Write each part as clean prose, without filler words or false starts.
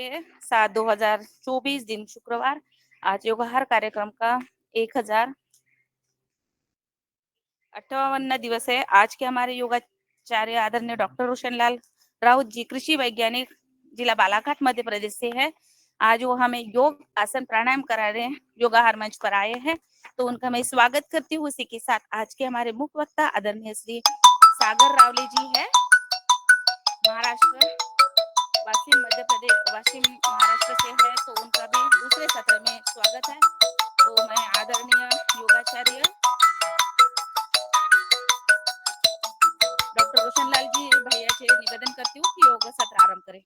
6/7/2024 दिन शुक्रवार। आज योगाहार कार्यक्रम का 1058वां दिवस है। आज के हमारे योगाचार्य आदरणीय डॉक्टर रोशनलाल राउत जी कृषि वैज्ञानिक जिला बालाघाट मध्य प्रदेश से है। आज वो हमें योग आसन प्राणायाम करा रहे हैं, योगाहार मंच पर आए हैं, तो उनका मैं स्वागत करती हूँ। इसी के साथ आज के हमारे मुख्य वक्ता आदरणीय श्री सागर रावले जी है, महाराष्ट्र वाशिम मध्य प्रदेश, वाशिम महाराष्ट्र से है, तो उनका भी दूसरे सत्र में स्वागत है। तो मैं आदरणीय योगाचार्य डॉक्टर रोशनलाल जी भैया से निवेदन करती हूँ कि योग सत्र आरंभ करें।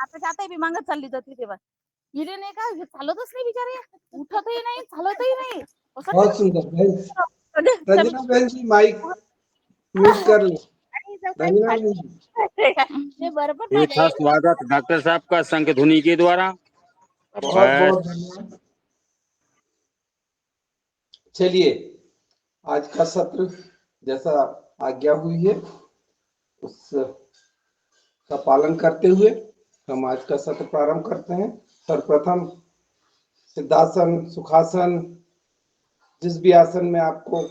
आता जाता भी मागत चालली जाते तेव्हा हिरे नाही का, चालतच नाही बिचारे, उठतही नाही, चालतही नाही। बहुत सुंदर बहन। रंजना बहन जी माइक म्यूट कर ली। रंजना बहन जी ये था स्वागत डॉक्टर साहब का संघ ध्वनि के द्वारा। बहुत बहुत धन्यवाद। चलिए, आज का सत्र जैसा आज्ञा हुई है उस का पालन करते हुए हम आज का सत्र प्रारंभ करते हैं। सर्वप्रथम सिद्धासन, सुखासन, जिस भी आसन में आपको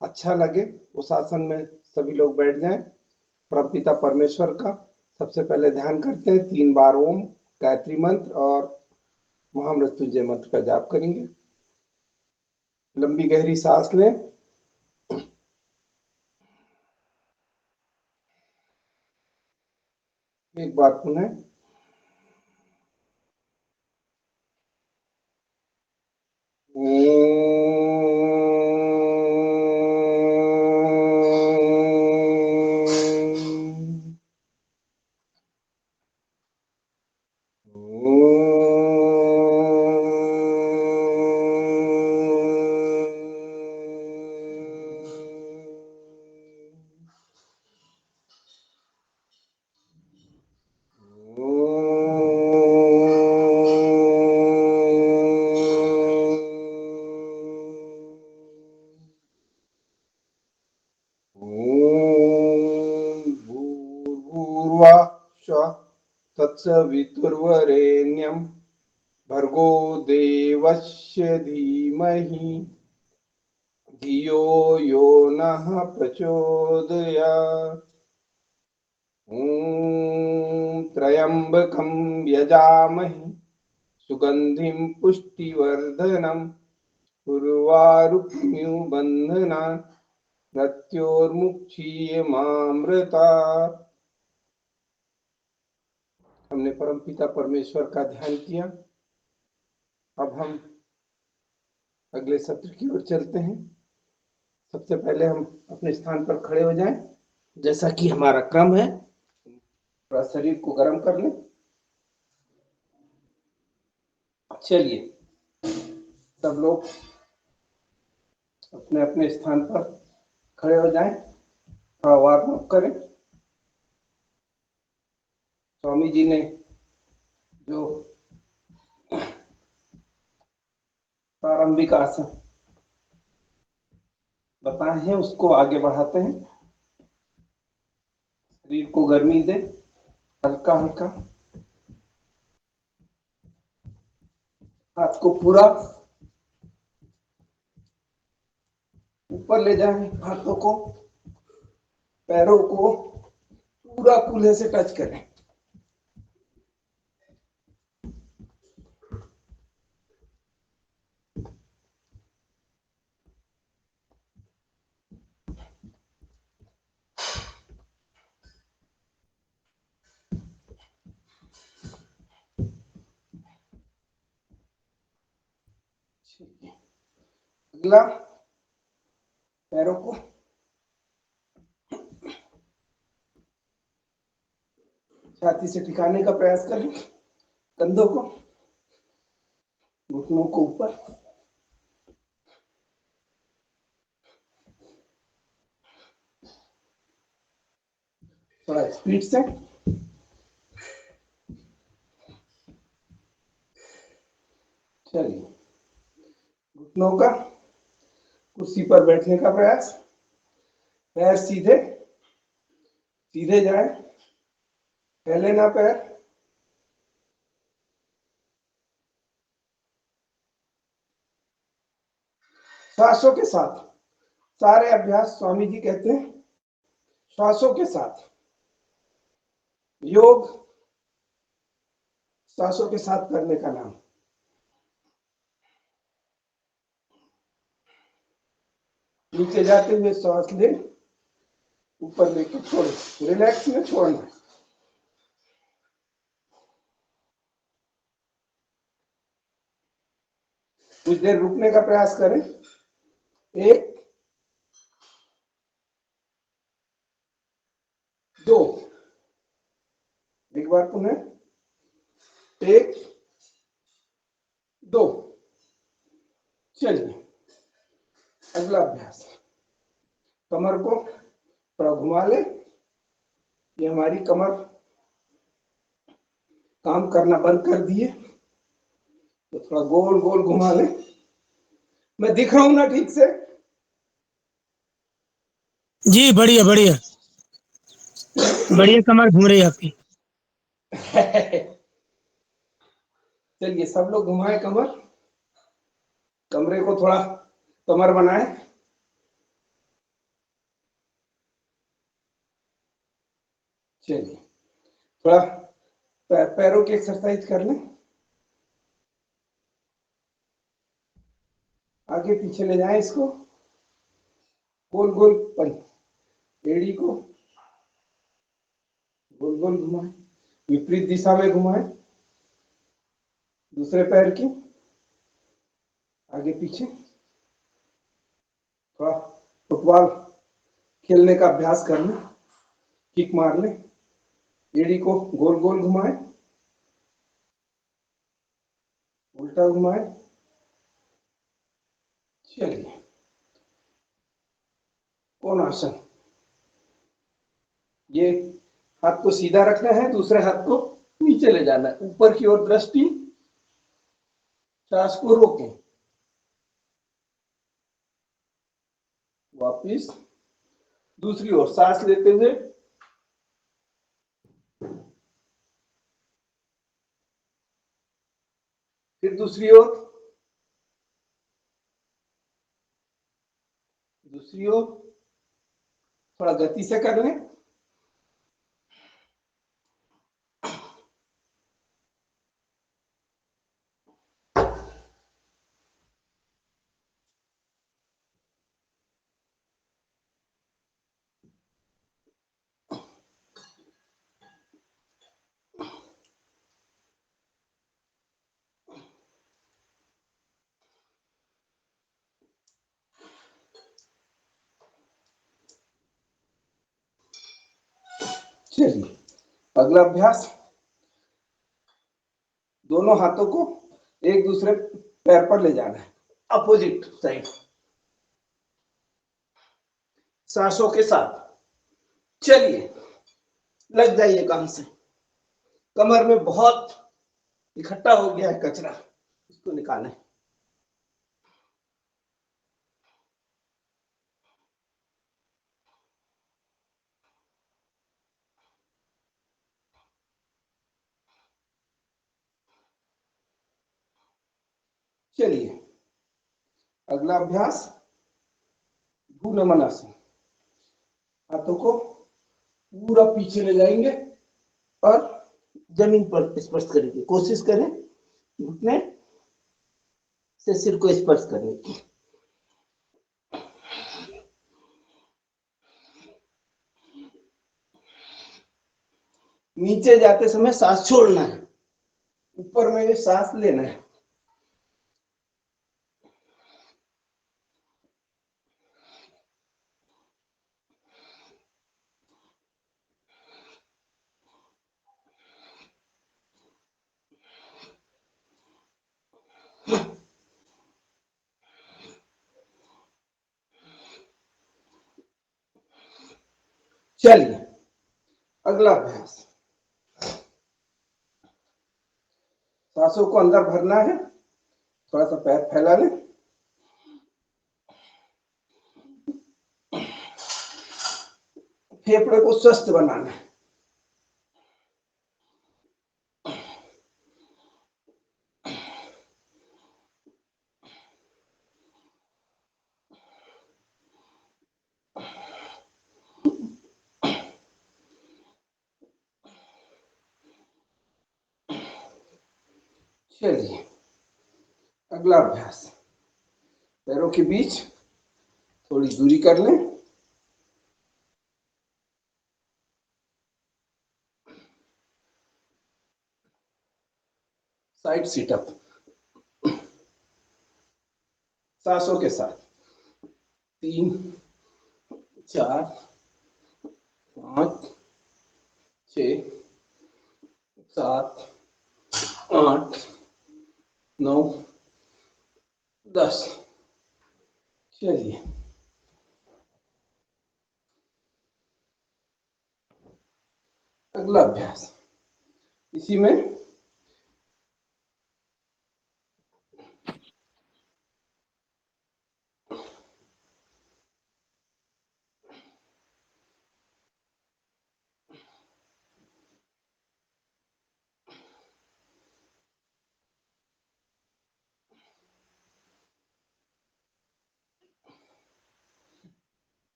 अच्छा लगे उस आसन में सभी लोग बैठ जाएं। परमपिता परमेश्वर का सबसे पहले ध्यान करते हैं। 3 बार ओम गायत्री मंत्र और महामृत्युंजय मंत्र का जाप करेंगे। लंबी गहरी सांस लें। एक बार पुनः तत्सवितुर्वरेण्यं भर्गो देवस्य धीमहि धियो यो नः प्रचोदयात्। ॐ त्र्यम्बकं यजामहे सुगन्धिं पुष्टिवर्धनम् उर्वारुकमिव मृत्योर्मुक्षीयमामृतात्। हमने परमपिता परमेश्वर का ध्यान किया। अब हम अगले सत्र की ओर चलते हैं। सबसे पहले हम अपने स्थान पर खड़े हो जाएं, जैसा कि हमारा क्रम है। थोड़ा शरीर को गर्म कर लें। चलिए, सब लोग अपने अपने स्थान पर खड़े हो जाएं, थोड़ा वार्म अप करें। स्वामी जी ने जो प्रारंभिक आसन बताए हैं उसको आगे बढ़ाते हैं। शरीर को गर्मी दे, हल्का हल्का हाथ को पूरा ऊपर ले जाएं, हाथों को पैरों को पूरा कूल्हे से टच करें। अगला पैरों को छाती से टिकाने का प्रयास करें, कंधों को, घुटनों को ऊपर। थोड़ा स्पीड से। चलिए, घुटनों का, कुर्सी पर बैठने का प्रयास, पैर सीधे सीधे जाए, फैले ना पैर। श्वासों के साथ सारे अभ्यास, स्वामी जी कहते हैं श्वासों के साथ योग, श्वासों के साथ करने का नाम। नीचे जाते हुए सांस ले, ऊपर लेके छोड़ो, रिलैक्स में छोड़ना है। कुछ देर रुकने का प्रयास करें। 1 2, एक बार पुनः, 1 2। चलिए, अगला अभ्यास, कमर को थोड़ा घुमा ले। ये हमारी कमर काम करना बंद कर दिए, तो थोड़ा गोल गोल घुमा ले। मैं दिख रहा हूं ना ठीक से? जी बढ़िया बढ़िया बढ़िया, कमर घूम रही है आपकी। चलिए, सब लोग घुमाए कमर, कमरे को थोड़ा कमर बनाए। चलिए, थोड़ा पैरों की एक्सरसाइज कर लें। आगे पीछे ले जाएं इसको, गोल गोल एड़ी को गोल गोल घुमाएं, विपरीत दिशा में घुमाएं, दूसरे पैर की आगे पीछे। थोड़ा फुटबॉल खेलने का अभ्यास कर लें, किक मार लें, एड़ी को गोल गोल घुमाएं, उल्टा घुमाएं। चलिए, कौन आसन, ये हाथ को सीधा रखना है, दूसरे हाथ को नीचे ले जाना है, ऊपर की ओर दृष्टि, सांस को रोकें, वापिस दूसरी ओर सांस लेते हुए फिर दूसरी ओर, थोड़ा गति से कर लें। चलिए, अगला अभ्यास, दोनों हाथों को एक दूसरे पैर पर ले जाना है, अपोजिट साइड, सांसों के साथ। चलिए, लग जाइए काम से। कमर में बहुत इकट्ठा हो गया है कचरा, इसको निकालें। चलिए, अगला अभ्यास, भ्रू आसन। हाथों को पूरा पीछे ले जाएंगे और जमीन पर स्पर्श करेंगे। कोशिश करें घुटने से सिर को स्पर्श करने की। नीचे जाते समय सांस छोड़ना है, ऊपर में सांस लेना है। चलिए अगला अभ्यास, सांसों को अंदर भरना है, थोड़ा सा पैर फैला लें, फेफड़े को स्वस्थ बनाना है। चलिए अगला अभ्यास, पैरों के बीच थोड़ी दूरी कर लें, साइड सिटअप सांसों के साथ, 3 4 5 6 7 8 9 10। चलिए अगला अभ्यास, इसी में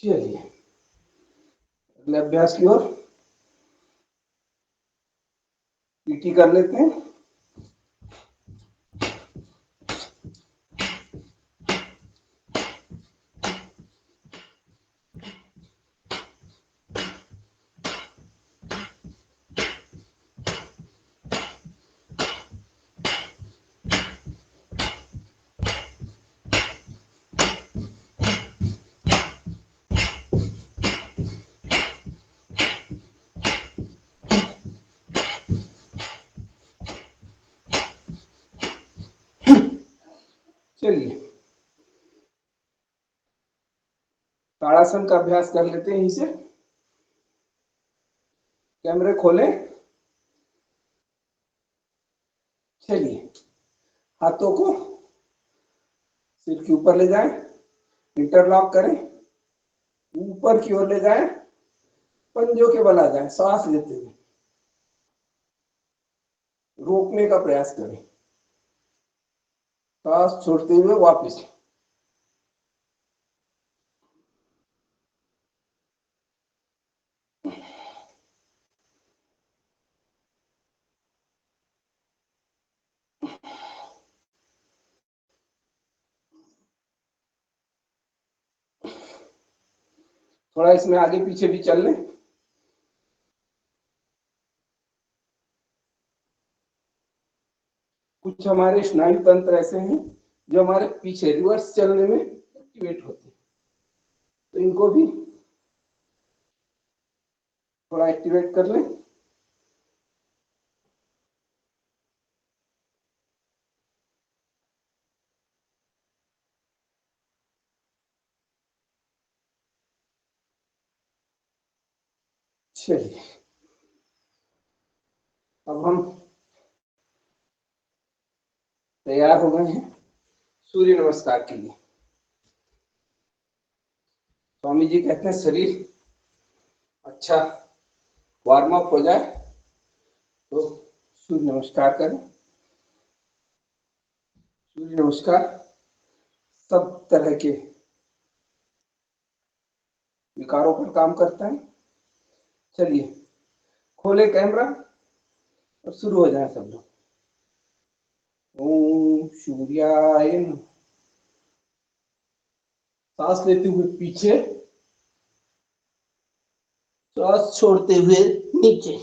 चलिए अगले अभ्यास की ओर पीटी कर लेते हैं। चलिए ताड़ासन का अभ्यास कर लेते हैं। इसे कैमरे खोलें, चलिए हाथों को सिर के ऊपर ले जाएं, इंटरलॉक करें, ऊपर की ओर ले जाएं, पंजों के बल आ जाएं, सांस लेते हुए रोकने का प्रयास करें, सांस छोड़ते हुए वापस। थोड़ा इसमें आगे पीछे भी चल लें। कुछ हमारे स्नायु तंत्र ऐसे हैं जो हमारे पीछे रिवर्स चलने में एक्टिवेट होते हैं, तो इनको भी थोड़ा एक्टिवेट कर लें। चलिए अब हम तैयार हो गए हैं सूर्य नमस्कार के लिए। स्वामी जी कहते हैं शरीर अच्छा वार्म अप हो जाए तो सूर्य नमस्कार करें। सूर्य नमस्कार सब तरह के विकारों पर काम करता है। चलिए खोले कैमरा और शुरू हो जाए सब लोग। ओम सूर्याय नमः। सांस लेते हुए पीछे, सांस छोड़ते हुए नीचे,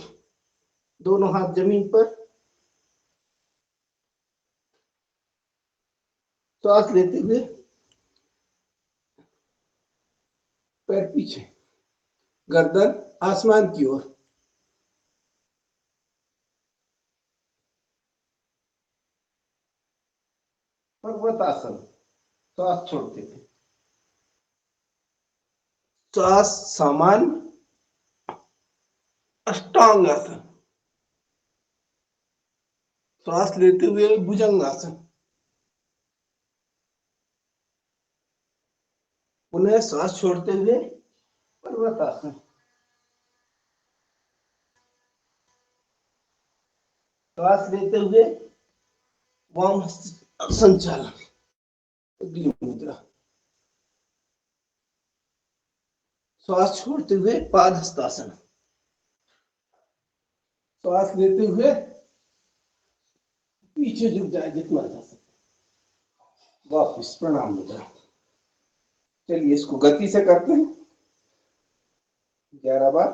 दोनों हाथ जमीन पर, सांस लेते हुए पैर पीछे, गर्दन आसमान की ओर। पर्वतासन, सांस छोड़ते हुए। श्वास सामान्य अष्टांगासन। श्वास लेते हुए भुजंगासन। पुनः श्वास छोड़ते हुए पर्वतासन। श्वास लेते हुए वाम संचालन, अग्नि मुद्रा। श्वास छोड़ते हुए पाद हस्तासन। श्वास लेते हुए पीछे झुक जाए जितना जा सके। वापिस प्रणाम मुद्रा। चलिए इसको गति से करते हैं 11 बार।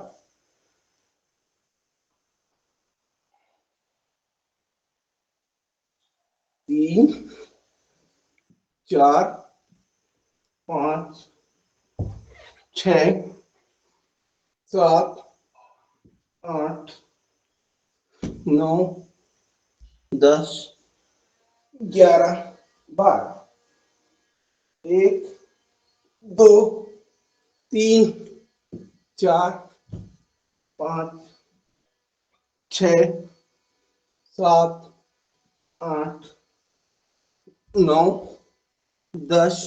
3 4 5 6 7 8 9 10 11 12। 1 2 3 4 5 6 7 8 9 10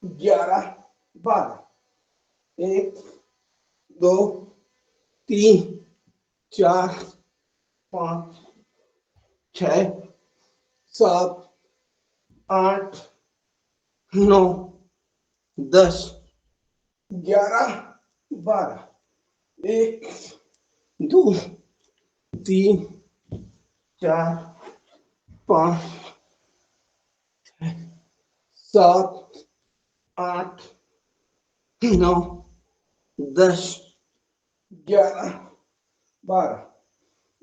11 12। 1 2 3 4 5 6 7 8 9 10 11 12। 1 2 3 4 5 7 8 9 10 11 12।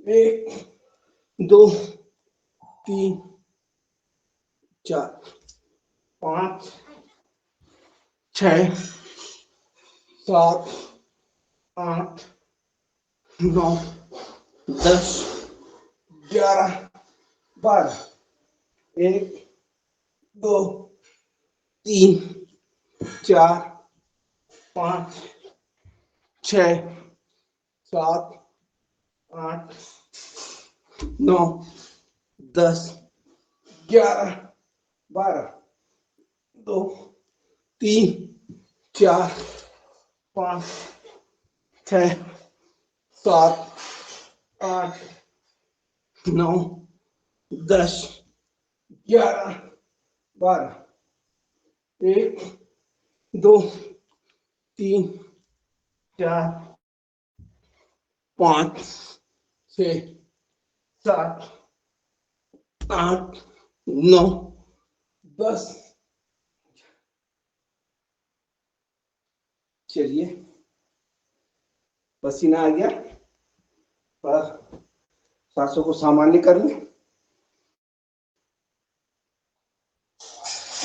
1 2 3 4 5 6 7 8 9 10 11 12। 1 2 3 4 5 6 7 8 9 10 11 12। 2 3 4 5 6 7 8 9 10 11 12। 1 2 3 4 5 6 7 8 9 10। चलिए पसीना आ गया, पर सांसों को सामान्य कर लें।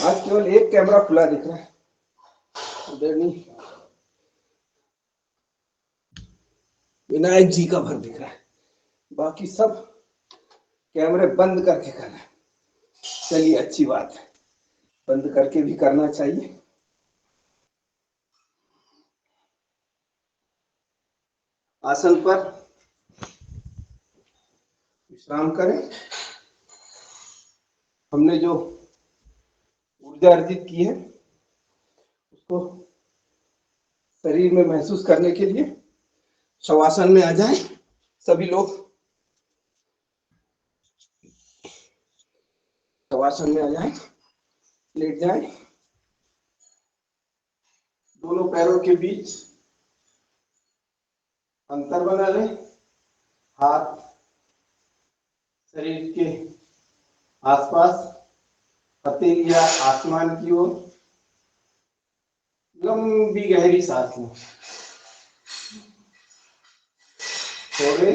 आज केवल एक कैमरा खुला दिख रहा है, विनायक जी का भर दिख रहा है, बाकी सब कैमरे बंद करके करना है। चलिए अच्छी बात है, बंद करके भी करना चाहिए। आसन पर विश्राम करें। हमने जो ऊर्जा अर्जित की है उसको शरीर में महसूस करने के लिए शवासन में आ जाए। सभी लोग शवासन में आ जाए, लेट जाए। दोनों पैरों के बीच अंतर बना लें। हाथ शरीर के आसपास, हथेलियां आसमान की ओर। लंबी गहरी सांस लें, छोड़े,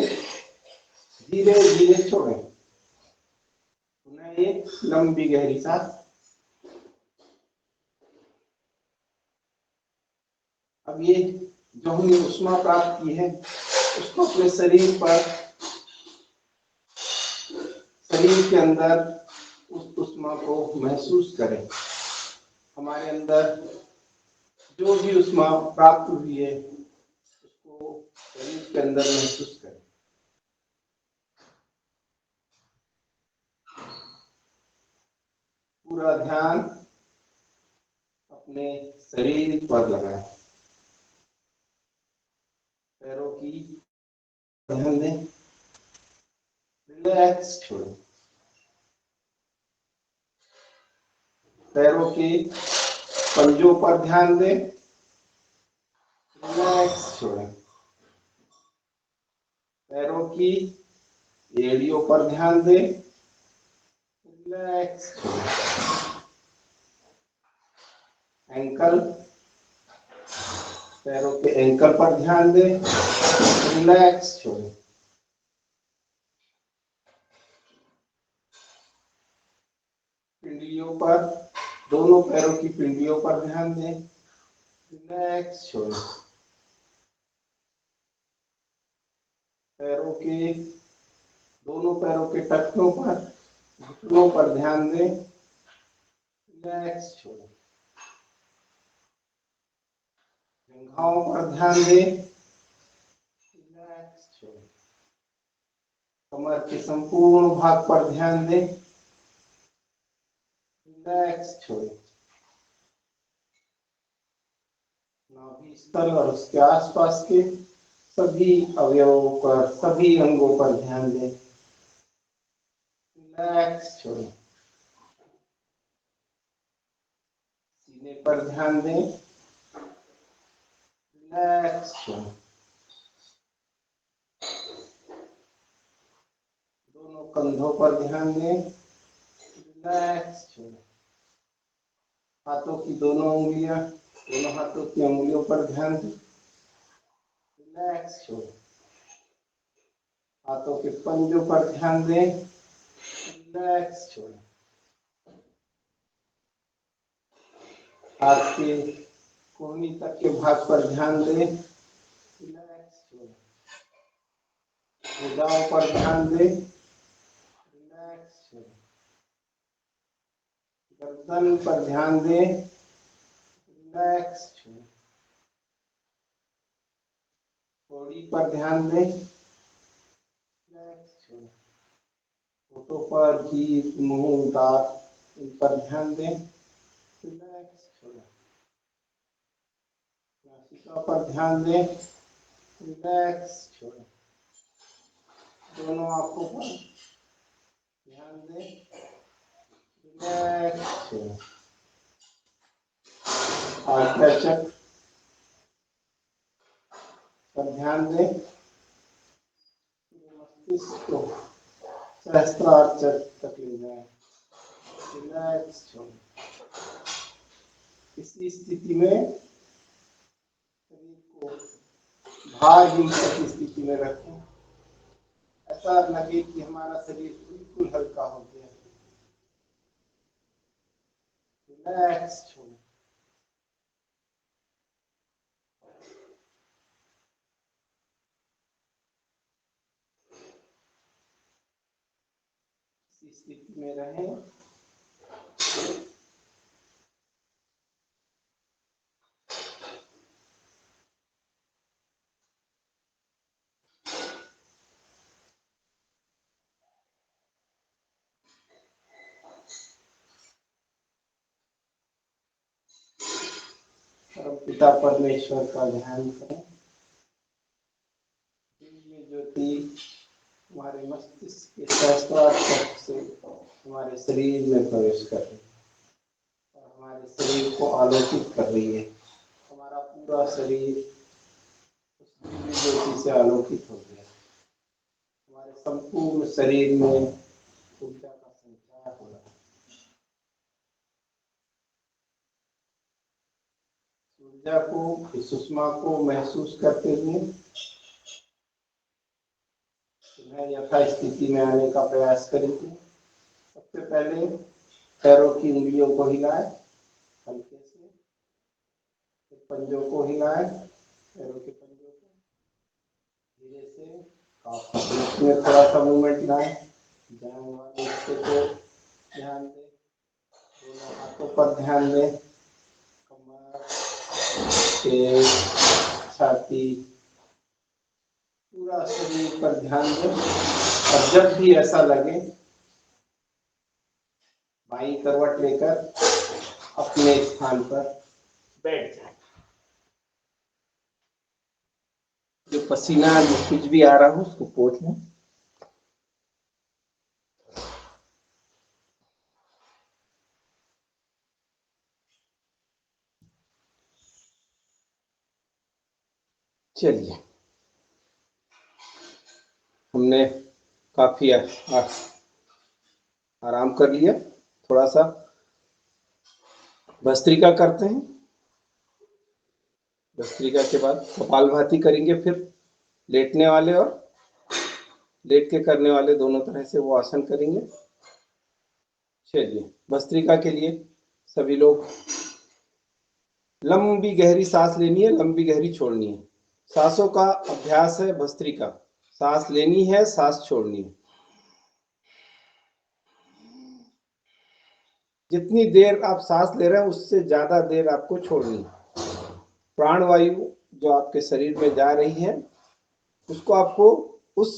धीरे धीरे छोड़े। पुनः एक लंबी गहरी सांस। अब ये जो हमने ऊष्मा प्राप्त की है उसको अपने शरीर पर, शरीर के अंदर उस ऊष्मा को महसूस करें। हमारे अंदर जो भी उष्मा प्राप्त हुई है उसको शरीर के अंदर महसूस करें। पूरा ध्यान अपने शरीर पर लगाएं। पैरों की ध्यान दें, रिलैक्स छोड़ें। पैरों के पंजों पर ध्यान दें, रिलैक्स छोड़ें। पैरों की एड़ियों पर ध्यान दें, रिलैक्स छोड़ें। एंकल, पैरों के एंकल पर ध्यान दें, रिलैक्स छोड़ें। पिंडलियों पर, दोनों पैरों की पिंडलियों पर ध्यान दें, रिलैक्स छोड़ें। पैरों के, दोनों पैरों के टखनों पर, घुटनों पर ध्यान दें, रिलैक्स छोड़ें। जंघाओं पर ध्यान दें, रिलैक्स छोड़ें। कमर के संपूर्ण भाग पर ध्यान दें, रिलैक्स छोड़ें। नाभि स्थल और उसके आसपास के सभी अवयवों पर, सभी अंगों पर ध्यान दें, रिलैक्स छोड़ें। सीने पर ध्यान दें, रिलैक्स छोड़ें। दोनों कंधों पर ध्यान दें, रिलैक्स छोड़ें। हाथों की दोनों उंगलियां, दोनों हाथों की उंगलियों पर ध्यान दें, रिलैक्स छोड़ें। हाथों के पंजों पर ध्यान दें, रिलैक्स छोड़ें। हाथ के कोहनी तक के भाग पर ध्यान दें, रिलैक्स छोड़ें। भुजाओं पर ध्यान दें, रिलैक्स छोड़ें। गर्दन पर ध्यान दें, रिलैक्स छोड़ें। बॉडी पर ध्यान दें, रिलैक्स छोड़ें। होठों पर, जीभ, मुंह, दांत, इन पर ध्यान दें, रिलैक्स छोड़ें। नासिका पर ध्यान दें, रिलैक्स छोड़ें। दोनों आंखों पर ध्यान दें, रिलैक्स छोड़ें। आज्ञा चक्र पर ध्यान दें, मस्तिष्क को सहस्त्रार चक्र तक ले जाएं, रिलैक्स छोड़ें। इसी स्थिति में शरीर को भारहीन की स्थिति में रखें। ऐसा लगे कि हमारा शरीर बिल्कुल हल्का हो गया, रिलैक्स छोड़ें। इसी स्थिति में रहें। पिता परमेश्वर का ध्यान करें। दिव्य ज्योति हमारे मस्तिष्क के सहस्त्रार चक्र से हमारे शरीर में प्रवेश कर रही है और हमारे शरीर को आलोकित कर रही है। हमारा पूरा शरीर उस दिव्य ज्योति से आलोकित हो गया। हमारे संपूर्ण शरीर में ऊर्जा का संचार हो रहा है। ऊर्जा को, सुषमा को महसूस करते हुए तुम्हें यथास्थिति में आने का प्रयास करेंगे। सबसे पहले पैरों की उंगलियों को हिलाएं हल्के से, फिर पंजों को हिलाएं, पैरों के पंजों को धीरे से काफ में थोड़ा सा मूवमेंट लाएं। जांघ वाले हिस्से को ध्यान दें, दोनों हाथों पर ध्यान दें, कमर, पेट, छाती, पूरा शरीर पर ध्यान दें। और जब भी ऐसा लगे बाईं करवट लेकर अपने स्थान पर बैठ जाए। जो पसीना जो कुछ भी आ रहा हो उसको पोंछ लें। चलिए, हमने काफी आराम कर लिया। थोड़ा सा भस्त्रिका करते हैं। भस्त्रिका के बाद कपालभाति करेंगे, फिर लेटने वाले और लेट के करने वाले दोनों तरह से वो आसन करेंगे। चलिए, भस्त्रिका के लिए सभी लोग लंबी गहरी सांस लेनी है, लंबी गहरी छोड़नी है। सांसों का अभ्यास है भस्त्रिका। सांस लेनी है, सांस छोड़नी है। जितनी देर आप सांस ले रहे हैं उससे ज्यादा देर आपको छोड़नी है। प्राणवायु जो आपके शरीर में जा रही है उसको आपको उस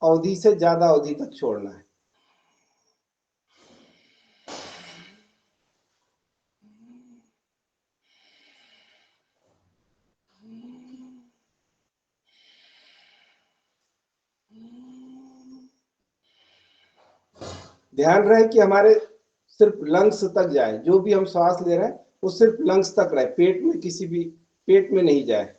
अवधि से ज्यादा अवधि तक छोड़ना है। ध्यान रहे कि हमारे सिर्फ लंग्स तक जाए। जो भी हम श्वास ले रहे हैं वो सिर्फ लंग्स तक रहे, पेट में किसी भी पेट में नहीं जाए।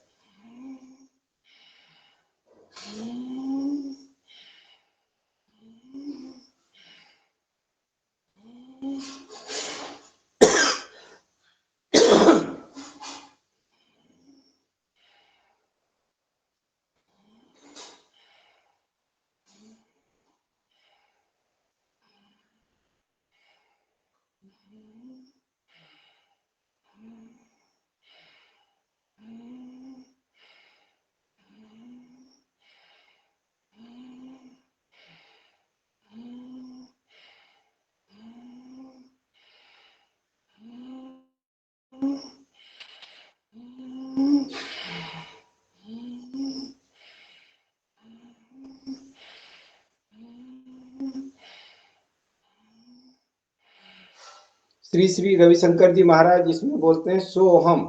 श्री श्री रविशंकर जी महाराज इसमें बोलते हैं सो हम,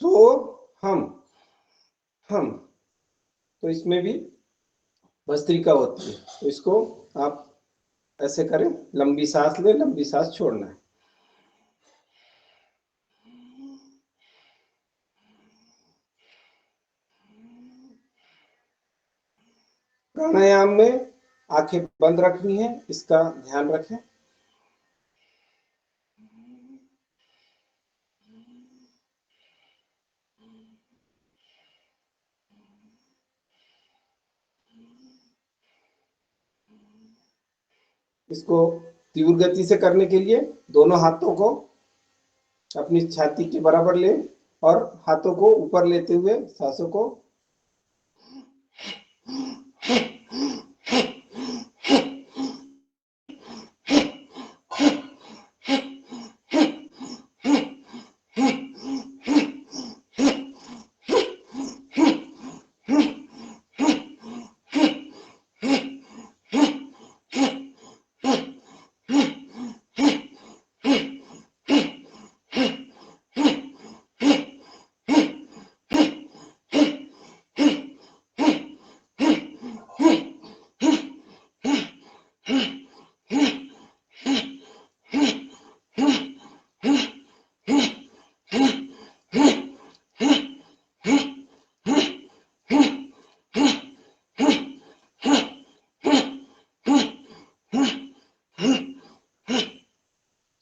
सो हम। तो इसमें भी भस्त्रिका होती है। तो इसको आप ऐसे करें, लंबी सांस लें, लंबी सांस छोड़ना है। प्राणायाम में आंखें बंद रखनी है, इसका ध्यान रखें। इसको तीव्र गति से करने के लिए दोनों हाथों को अपनी छाती के बराबर लें और हाथों को ऊपर लेते हुए सांसों को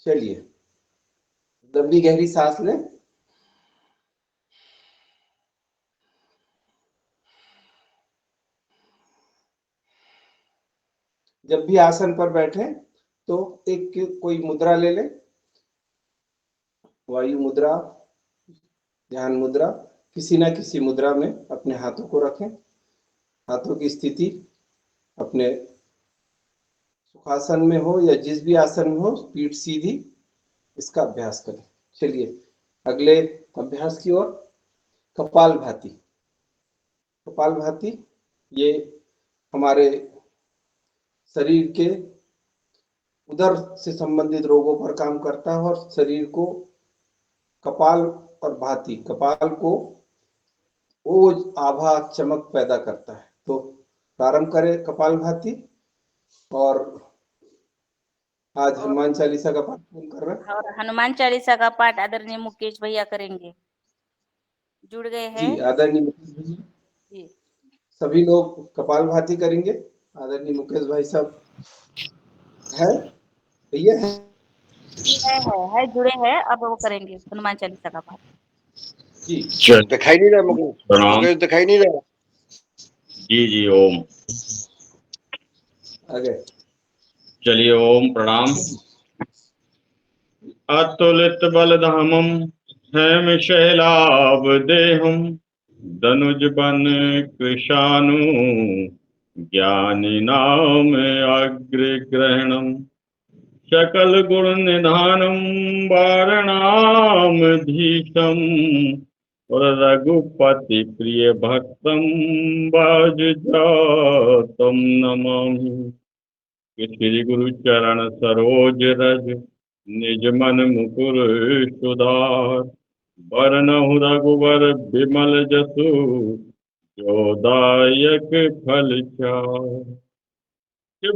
चलिए, लंबी गहरी सांस लें। जब भी आसन पर बैठे तो एक कोई मुद्रा ले लें, वायु मुद्रा, ध्यान मुद्रा, किसी ना किसी मुद्रा में अपने हाथों को रखें। हाथों की स्थिति अपने सुखासन में हो या जिस भी आसन में हो, पीठ सीधी, इसका अभ्यास करें। चलिए अगले अभ्यास की ओर। कपालभाति। कपालभाति ये हमारे शरीर के उदर से संबंधित रोगों पर काम करता है और शरीर को कपाल और भाती, कपाल को ओज आभा चमक पैदा करता है। तो प्रारंभ करें कपालभाति। और आज हनुमान चालीसा का पाठ कौन कर रहा है? और हनुमान चालीसा का पाठ आदरणीय मुकेश भैया करेंगे, जुड़ गए हैं जी। आदरणीय मुकेश भैया, जी। सभी लोग कपालभाति करेंगे। आदरणीय मुकेश भाई साहब है, भैया है है जुड़े हैं, अब वो करेंगे हनुमान चालीसा का पाठ जी। दिखाई नहीं रहा मुकेश, प्रणाम। मुकेश दिखाई नहीं रहा। जी जी ओम। आगे चलिए ओम प्रणाम। अतुलित बलधामम हेम शैलाभ देहम धनुज बन कृशानु ज्ञानी नाम अग्रग्रहणम सकल गुण निधानम वारणाम धीशम रघुपति प्रिय भक्तम बाजुजातम नमामि। श्री गुरु चरण सरोज रज निज मन मुकुर सुधार बरनहु रघुवर बिमल जसु जो दायक फल चार।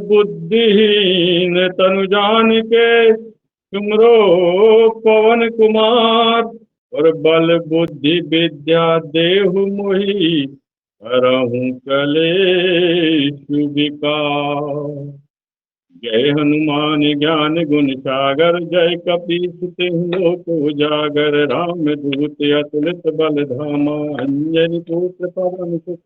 बुद्धिहीन तनु जान के तुमरो पवन कुमार और बल बुद्धि विद्या देहु मोहि हरहु कलेश विकार। जय हनुमान ज्ञान गुण सागर जय कपीस तिहु लोक उजागर रामदूत अतुलित बल धामा अंजनी पुत्र पवन सुत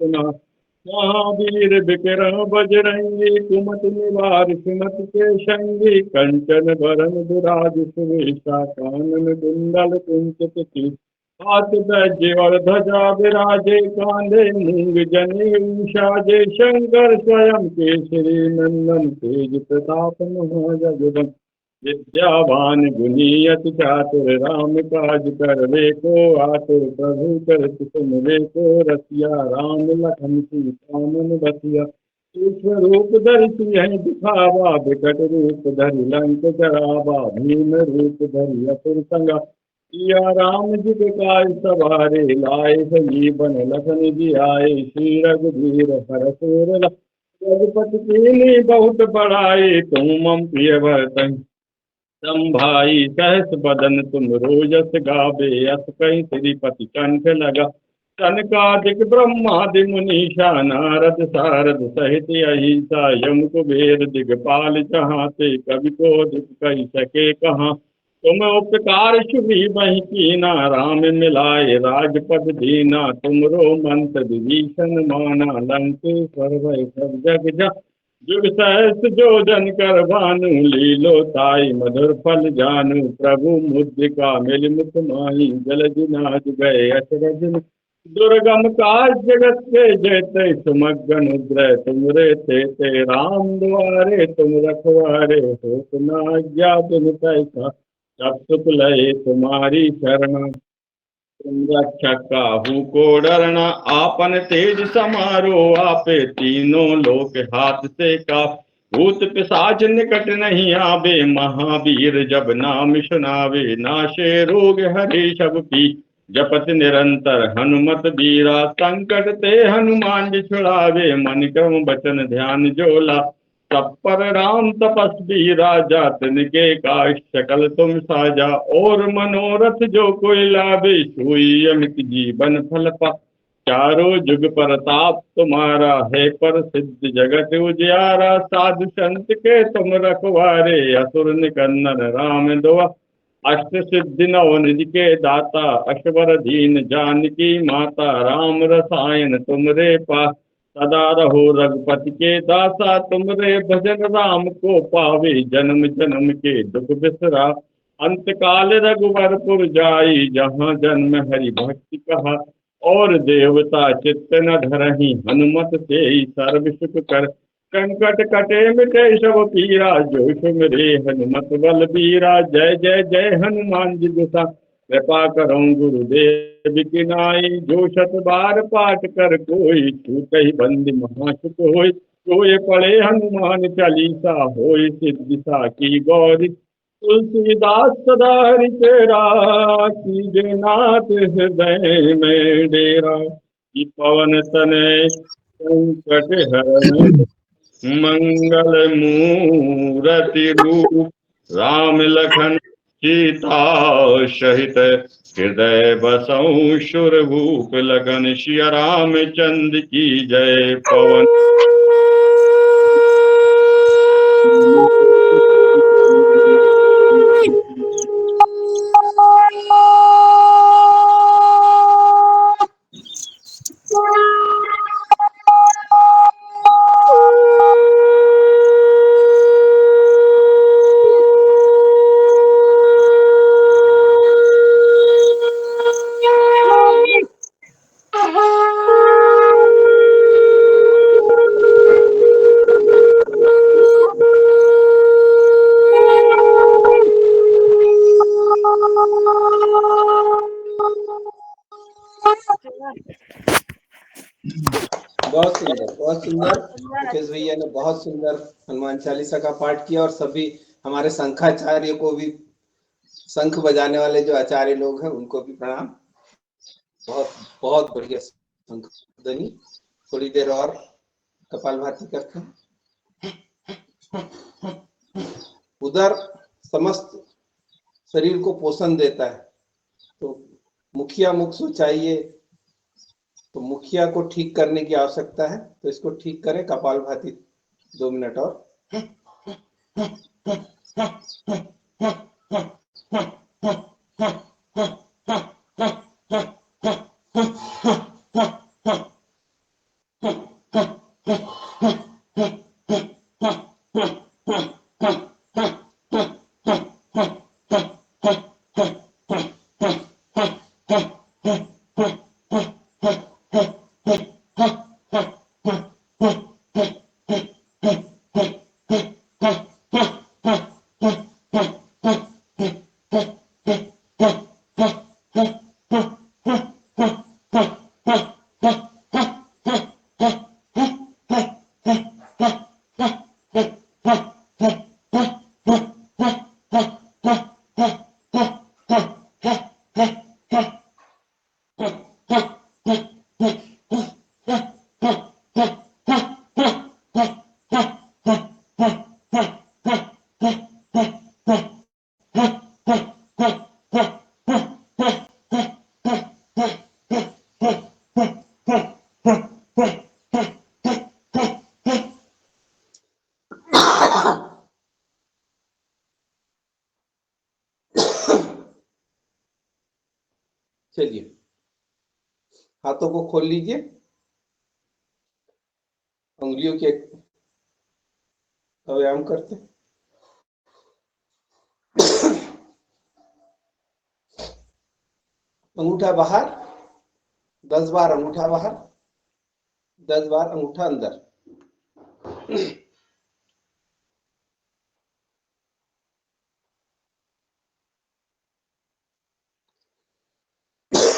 महावीर विक्रम बजरंगी कुमति निवार सुमति के संगी कंचन बरन विराज सुवेशा कानन कुंडल कुंचित हाथ बैज्य और ध्वजा विराजे कांधे मूंग जने साजे शंकर स्वयं केसरी नंदन तेज प्रताप महाजगदम विद्यावान गुणियति चातुर राम काज करवे को आतुर प्रभु करत सुनवे को रसिया राम लखन सीता मन बसिया। स्वरूप धरि सिंह दिखावा विकट रूप धरि लंक जरावा भीम रूप धरि असुर संगा या राम जी विकाय सवारे लाए संजीवन लखन जी आए श्री रघुवीर हर सुर रघुपति कीन्ही बहुत बड़ाई तुम मम प्रिय भरतन संभाई सहस बदन तुम रोजस गावे अस कई श्रीपति कंठ लगा सनकादिक ब्रह्मादि मुनीषा नारद सारद सहित अहिंसा यम कुबेर दिगपाल चहाते कवि को दुख कही सके कहाँ तुम उपकार शुभी वही कीना राम मिलाए राजपद दीना तुमरो मंत्र विभीषण माना लंकेश्वर भय सब जग जा जुग सहस जो जन कर भानु लीलो ताई मधुर फल जानू प्रभु मुद्रिका मिल मुख माही जल जिनाज गए अचरज दुर्गम काज जगत के जयते सुमगन उग्रह तुमरे ते राम द्वारे तुम रखवारे हो सुना ज्ञा तुम कैसा सब सुख लय तुम्हारी शरण तुम रक्षक काहू को डरना आपन तेज समारो आपे तीनों लोक हाथ से का भूत पिशाच निकट नहीं आवे महावीर जब नाम सुनावे नाशे रोग हरे सब की जपत निरंतर हनुमत बीरा संकट ते हनुमान जी छुड़ावे मन क्रम वचन ध्यान जोला सब पर राम तपस्वी राजा तिनके काश सकल तुम साजा और मनोरथ जो कोई लाभे सोई अमित जीवन फल पा चारों जुग परताप तुम्हारा है पर सिद्ध जगत उजियारा साधु संत के तुम रखवारे असुर निकंदन राम दुआ अष्ट सिद्धि नव निधि के दाता अश्वर दीन जानकी माता राम रसायन तुमरे पास सदा रहो रघुपति के दासा तुमरे भजन राम को पावे जन्म जन्म के दुख बिसरा अंत काल रघुवरपुर जाई जहाँ जन्म हरि भक्ति कहा और देवता चित्त न धरही हनुमत से सर्व सुख कर संकट कटे मिटे सब पीरा जो सुमरे हनुमत बल बीरा जय जय जय हनुमान जी गुसा कृपा करऊं गुरुदेव की नाई, जो 100 बार पाठ कर कोई, छूट ही बंदी महासुख होय। जो ये पढ़े हनुमान चालीसा, होय सिद्धि साखी गौरी। तुलसीदास सदा हरि तेरा, कीजे नाथ हृदय में डेरा। कि पवन तनय संकट हरण, मंगल मूरति रूप। राम लखन सीता सहित, हृदय बसऊं सुरभूप लगन। सिया रामचंद्र की जय। पवन बहुत सुंदर, बहुत सुंदर। मुकेश भैया ने बहुत सुंदर हनुमान चालीसा का पाठ किया, और सभी हमारे शंखाचार्य को भी, शंख बजाने वाले जो आचार्य लोग हैं उनको भी प्रणाम। बहुत बहुत बढ़िया शंख ध्वनि। थोड़ी देर और कपालभाति करते हैं। उदर समस्त शरीर को पोषण देता है, तो मुखिया मुख चाहिए, तो मुखिया को ठीक करने की आवश्यकता है, तो इसको ठीक करें। कपालभाति 2 मिनट और। चलिए, हाथों को खोल लीजिए, उंगलियों के व्यायाम करते हैं। अंगूठा बाहर, 10 बार अंगूठा बाहर, 10 बार अंगूठा अंदर।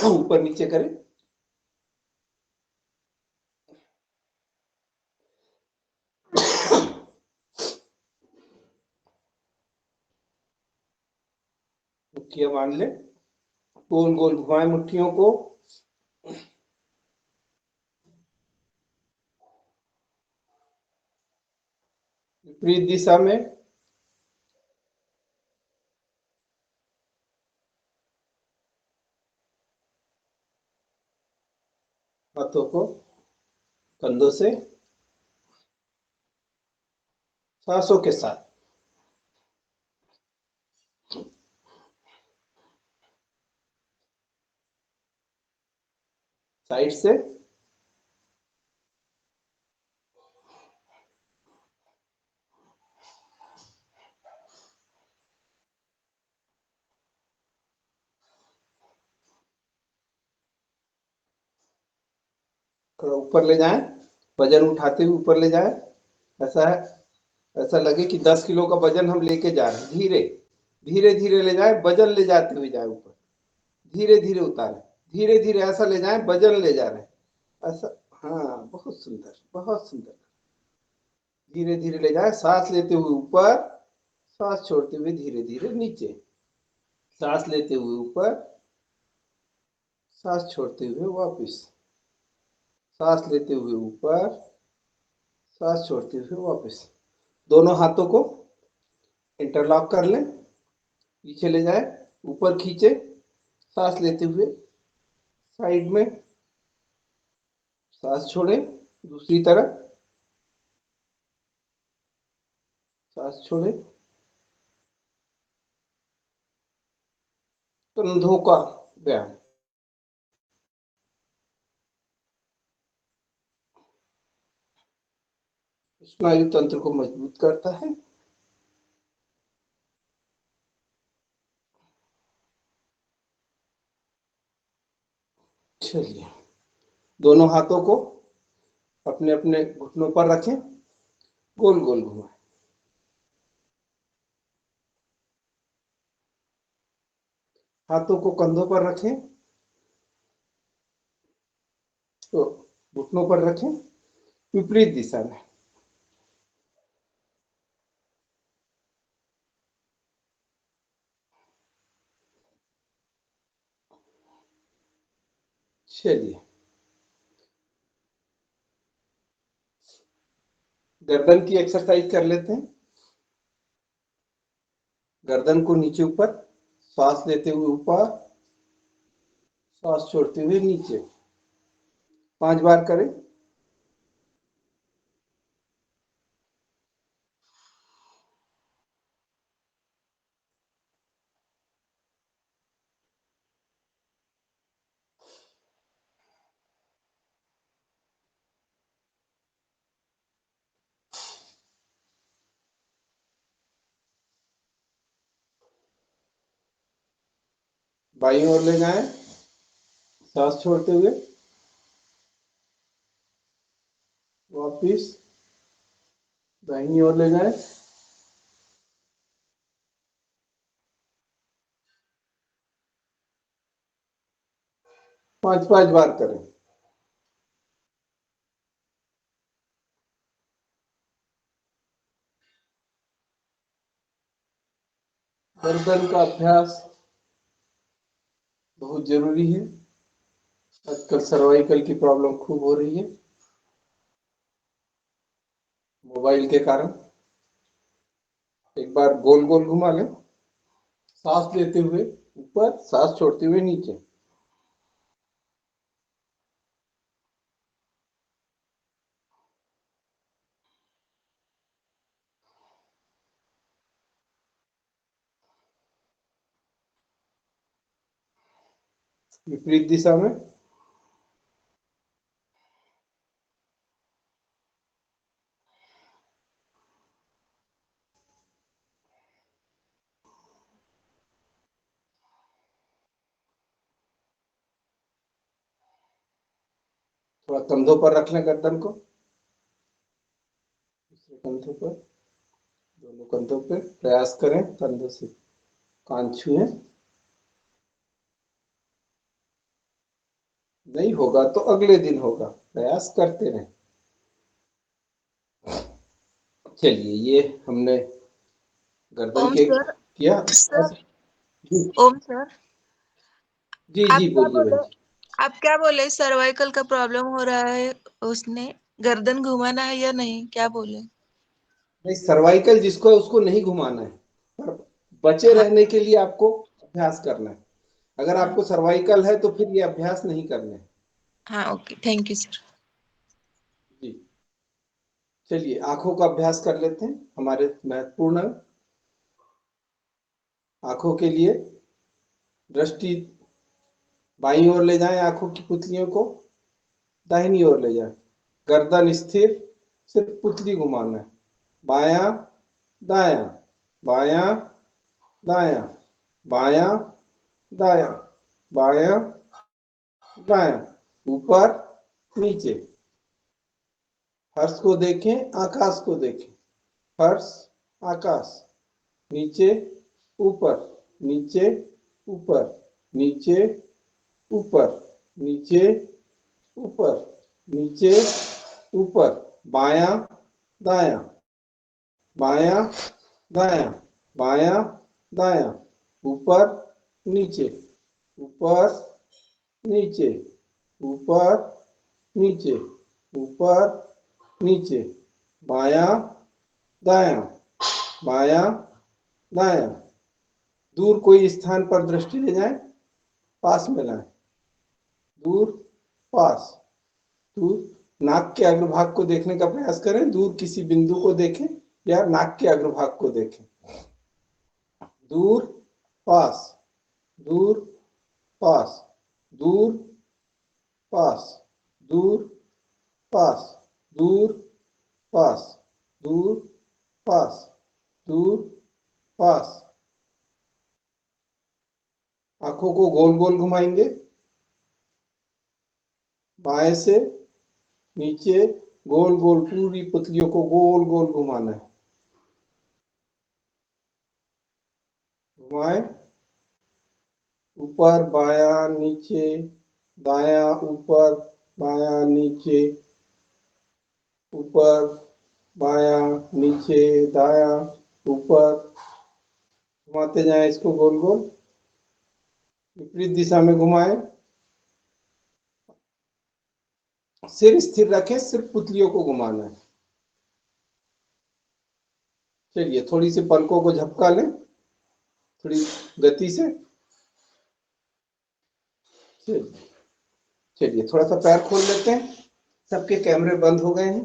ऊपर नीचे करें। मुट्ठियां बांध ले, गोल गोल घुमाएं मुट्ठियों को। विपरीत दिशा में। हाथों को कंधों से, सांसों के साथ। साइड से। थोड़ा ऊपर ले जाएं, वजन उठाते हुए ऊपर ले जाएं। ऐसा है, ऐसा लगे कि 10 किलो का वजन हम लेके जा रहे हैं। धीरे धीरे धीरे ले जाए, वजन ले जाते हुए जाए ऊपर। धीरे धीरे उतारें, धीरे धीरे ऐसा ले जाएं, वजन ले जा रहे हैं ऐसा। हाँ, बहुत सुंदर, बहुत सुंदर। धीरे धीरे ले जाएं, सांस लेते हुए ऊपर, सांस छोड़ते हुए धीरे धीरे नीचे, सांस लेते हुए ऊपर, सांस छोड़ते हुए वापस, सांस लेते हुए ऊपर, सांस छोड़ते हुए वापस। दोनों हाथों को इंटरलॉक कर लें, पीछे ले जाए, ऊपर खींचे, सांस लेते हुए साइड में, सांस छोड़े, दूसरी तरफ सांस छोड़े। कंधों का व्यायाम, स्नायु तंत्र को मजबूत करता है। चलिए, दोनों हाथों को अपने अपने घुटनों पर रखें, गोल गोल घुमाएं। हाथों को कंधों पर रखें, तो घुटनों पर रखें, विपरीत दिशा में। चलिए, गर्दन की एक्सरसाइज कर लेते हैं। गर्दन को नीचे ऊपर, सांस लेते हुए ऊपर, सांस छोड़ते हुए नीचे, 5 बार करें। बाईं ओर ले जाएं, सांस छोड़ते हुए वापिस, दाहिनी ओर ले जाएं, 5 बार करें। गर्दन का अभ्यास बहुत जरूरी है। आजकल सर्वाइकल की प्रॉब्लम खूब हो रही है मोबाइल के कारण। एक बार गोल गोल घुमा लें, सांस लेते हुए ऊपर, सांस छोड़ते हुए नीचे। विपरीत दिशा में। थोड़ा कंधों पर रख लें गर्दन को, दूसरे कंधों पर, दोनों कंधों पे प्रयास करें कंधों से कान छुएं। नहीं होगा तो अगले दिन होगा, प्रयास करते रहें। चलिए, ये हमने गर्दन ओम के सर। किया। सर, जी ओम सर, जी आप जी, क्या बोलिए बहन बोले? जी। आप क्या बोले? सर्वाइकल का प्रॉब्लम हो रहा है, उसने गर्दन घुमाना है या नहीं, क्या बोले? नहीं, सर्वाइकल जिसको है उसको नहीं घुमाना है, पर बचे हाँ रहने के लिए आपको अभ्यास करना है। अगर हाँ आपको सर्वाइकल है तो फिर ये अभ्यास नहीं करने हैं। हाँ, ओके, थैंक यू सर। जी, चलिए आंखों का अभ्यास कर लेते हैं। हमारे महत्वपूर्ण आंखों के लिए दृष्टि बाईं ओर ले जाएं, आंखों की पुतलियों को दाहिनी ओर ले जाएं, गर्दन स्थिर, सिर्फ पुतली घुमाना है। बायां दायां, बायां दायां, बायां दायां, बायां दायां, ऊपर नीचे। फर्श को देखें, आकाश को देखें, फर्श आकाश, नीचे ऊपर, नीचे ऊपर, नीचे ऊपर, नीचे ऊपर, नीचे ऊपर, बायां दायां, बायां दायां, बायां दायां, ऊपर नीचे, ऊपर नीचे, ऊपर नीचे, ऊपर नीचे, बायां दायां, बायां दायां। दूर कोई स्थान पर दृष्टि ले जाएं, पास में लाएं, दूर पास, दूर। नाक के अग्रभाग को देखने का प्रयास करें, दूर किसी बिंदु को देखें या नाक के अग्रभाग को देखें। दूर पास, दूर पास, दूर पास, दूर पास, दूर पास, दूर पास, दूर पास। आंखों को गोल गोल घुमाएंगे, बाएं से नीचे गोल गोल, पूरी पुतलियों को गोल गोल घुमाना है। घुमाएं, ऊपर बायां नीचे, दायां ऊपर, बायां नीचे, ऊपर बायां नीचे, दायां ऊपर। घुमाते जाएं इसको गोल गोल। विपरीत दिशा में घुमाएं, सिर स्थिर रखें, सिर्फ पुतलियों को घुमाना है। चलिए थोड़ी सी पलकों को झपका लें, थोड़ी गति से। चलिए थोड़ा सा पैर खोल लेते हैं, सबके कैमरे बंद हो गए हैं।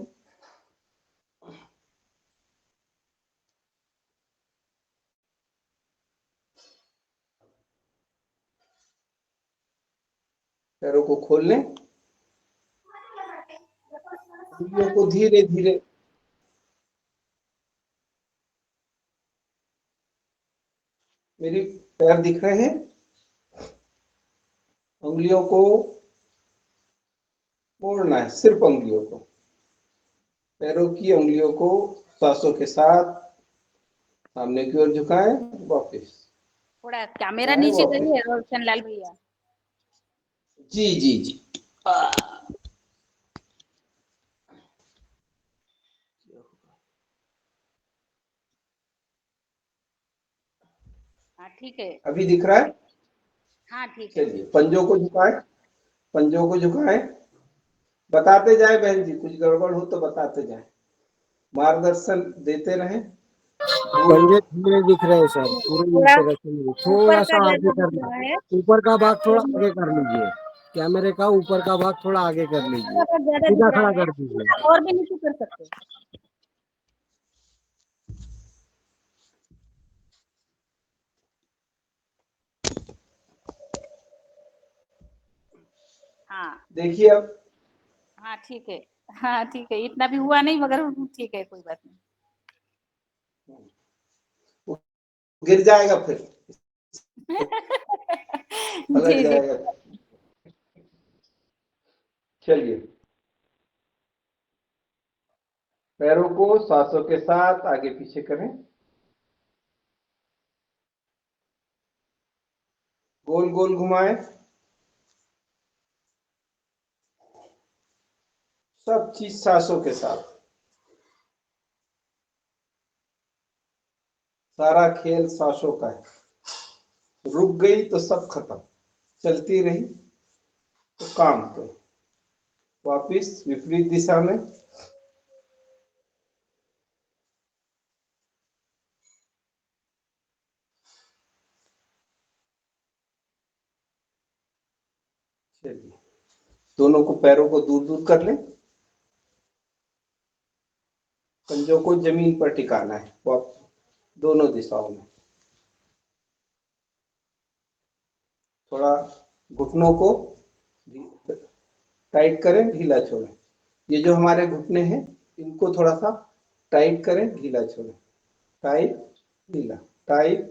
पैरों को खोल लें, उंगलियों को धीरे धीरे मेरी पैर दिख रहे हैं, उंगलियों को मोड़ना है, सिर्फ उंगलियों को, पैरों की उंगलियों को सांसों के साथ सामने की ओर झुकाएं, वापस थोड़ा कैमरा नीचे करिए रोशन लाल भैया। जी जी जी। हाँ ठीक है, अभी दिख रहा है? हाँ ठीक है। चलिए पंजों को झुकाएं, पंजों को झुकाएं, बताते जाए बहन जी, कुछ गड़बड़ हो तो बताते जाए, मार्गदर्शन देते रहें। पंजे धीरे दिख रहे हैं सर, पूरे थोड़ा नीचे रखे नहीं, ऊपर थोड़ा का सा आगे ज्यादा कर दिख रहा है, लीजिए, ऊपर का भाग थोड़ा आगे कर लीजिए, कैमरे का ऊपर का भाग थोड़ा आगे कर लीजिए, ऊपर का ज्यादा सीधा दिख खड़ा रहा है, कर दीजिए। और भी नीचे कर सकते हैं। हाँ देखिए अब हाँ ठीक है, हाँ ठीक है, इतना भी हुआ नहीं मगर ठीक है, कोई बात नहीं। गिर जाएगा, फिर पलट जी जी। जाएगा। चलिए पैरों को सांसों के साथ आगे पीछे करें, गोल गोल घुमाएं, सब चीज सांसों के साथ। सारा खेल सांसों का है, रुक गई तो सब खत्म, चलती रही तो काम तो। वापिस विपरीत दिशा में, चलिए दोनों को पैरों को दूर दूर कर लें, पंजों को जमीन पर टिकाना है, दोनों दिशाओं में। थोड़ा घुटनों को टाइट करें, ढीला छोड़ें। ये जो हमारे घुटने हैं इनको थोड़ा सा टाइट करें, ढीला छोड़ें, टाइट ढीला, टाइट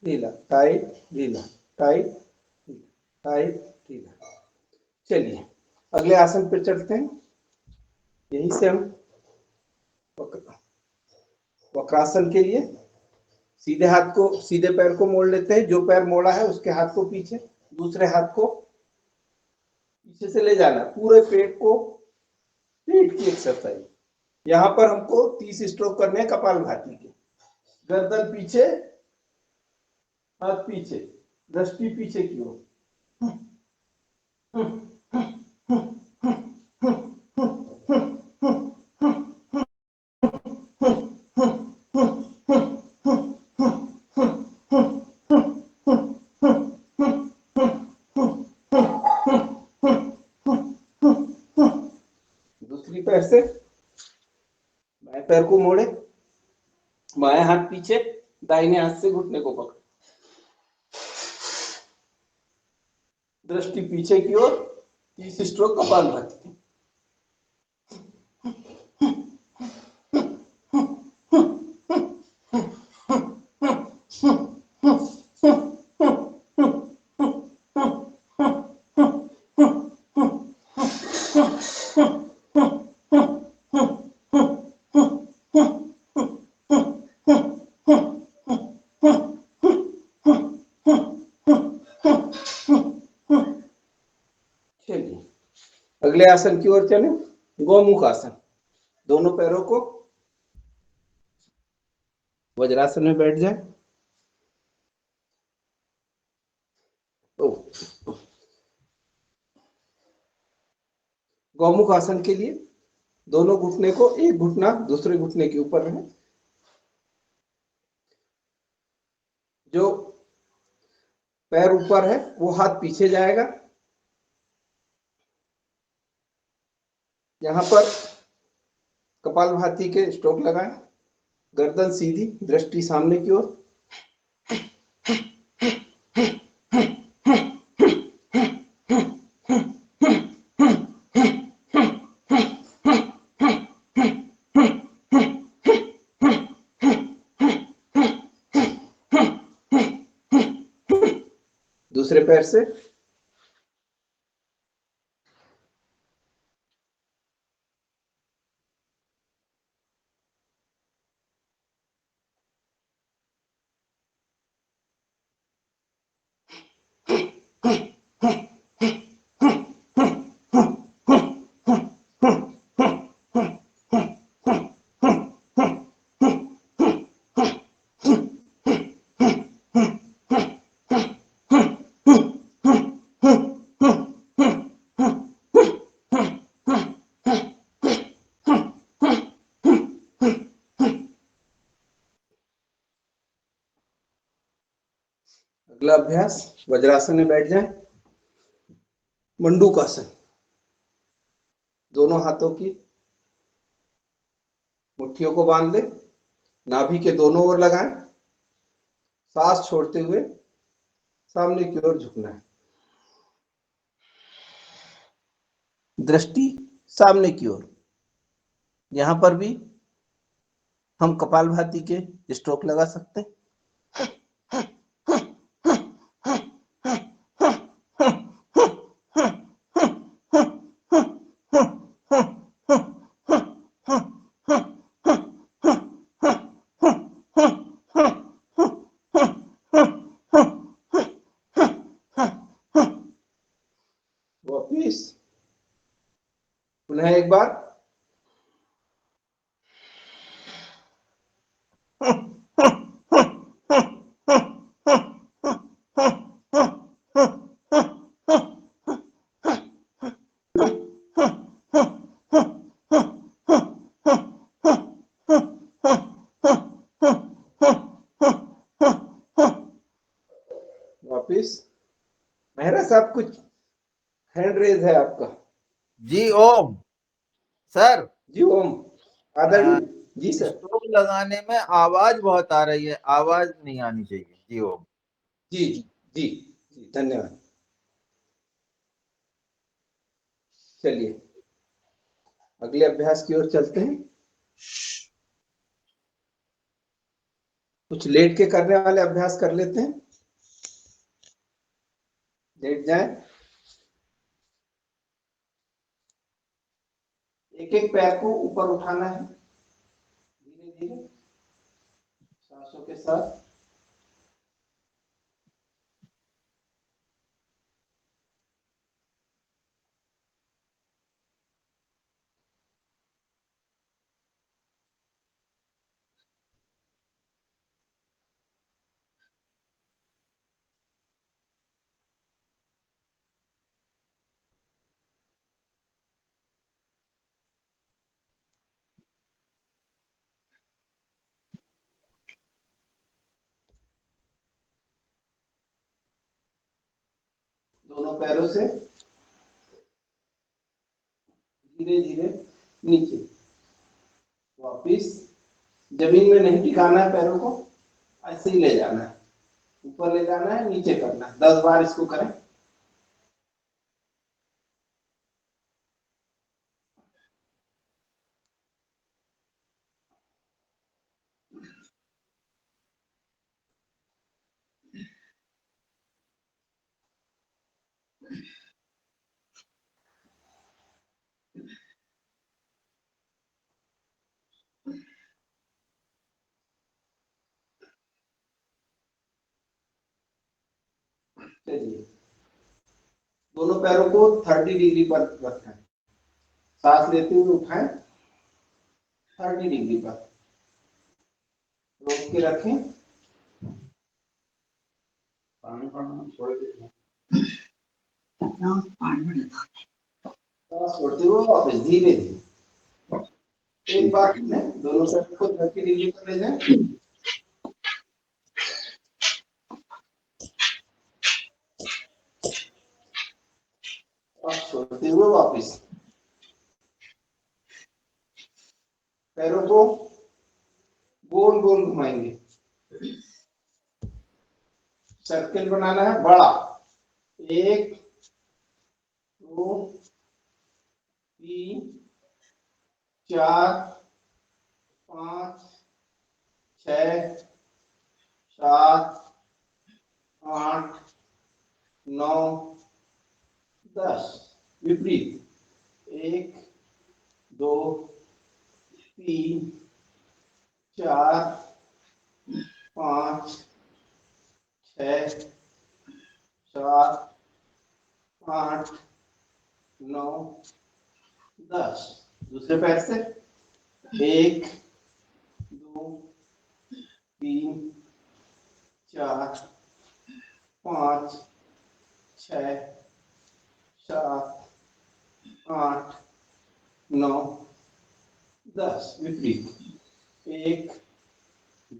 ढीला, टाइट ढीला, टाइट टाइट ढीला। चलिए अगले आसन पे चलते हैं। यहीं से हम वक्रासन के लिए सीधे हाथ को, सीधे पैर को मोड़ लेते हैं, जो पैर मोड़ा है उसके हाथ को पीछे, दूसरे हाथ को पीछे से ले जाना, पूरे पेट को, पेट की एक्सरसाइज। यहाँ पर हमको 30 स्ट्रोक करने हैं कपालभाति के। गर्दन पीछे, हाथ पीछे, दृष्टि पीछे की ओर। दूसरी पैर से बाएं पैर को मोड़े, बाएं हाथ पीछे, दाहिने हाथ से घुटने को पकड़े, दृष्टि पीछे की ओर, 30 स्ट्रोक कपालभाति। चलिए अगले आसन की ओर चले, गौमुख आसन। दोनों पैरों को वज्रासन में बैठ जाए। गौमुख आसन के लिए दोनों घुटने को, एक घुटना दूसरे घुटने के ऊपर रहे। जो पैर ऊपर है वो हाथ पीछे जाएगा। यहाँ पर कपालभाति के स्ट्रोक लगाएं। गर्दन सीधी, दृष्टि सामने की ओर। दूसरे पैर से अगला अभ्यास, वज्रासन में बैठ जाएं। मंडूकासन। दोनों हाथों की मुट्ठियों को बांध ले, नाभि के दोनों ओर लगाएं। सांस छोड़ते हुए सामने की ओर झुकना है। दृष्टि सामने की ओर। यहां पर भी हम कपालभाति के स्ट्रोक लगा सकते हैं। वापिस पुनः एक बार। वापिस। मेहरा साहब कुछ हैंड रेज है आपका। जी ओम सर। जी ओम। आदरणीय जी सर। स्ट्रोक लगाने में आवाज बहुत आ रही है, आवाज नहीं आनी चाहिए। जी ओम। जी जी जी जी, धन्यवाद। चलिए अगले अभ्यास की ओर चलते हैं। कुछ लेट के करने वाले अभ्यास कर लेते हैं। लेट जाएं। एक एक पैर को ऊपर उठाना है, धीरे धीरे सांसों के साथ। दोनों पैरों से धीरे धीरे नीचे, वापिस जमीन में नहीं टिकाना है पैरों को, ऐसे ही ले जाना है, ऊपर ले जाना है, नीचे करना है। 10 बार इसको करें। चलिए, दोनों पैरों को 30 डिग्री पर रखें, सांस लेते हुए उठाएं, 30 डिग्री पर रोक के रखें, सांस छोड़ते हुए वापस धीरे धीरे एक बार में दोनों पैरों को 30 डिग्री पर ले जाएं। सांस छोड़ते हुए वापस पैरों को गोल गोल घुमाएंगे, सर्कल बनाना है बड़ा। 1 2 3 4 5 6 7 8 9 10। विपरीत 1 2 3 4 5 6 7 8 9 10। दूसरे पैर से 1 2 3 4 5 6 7 8 9 10। विपरीत 1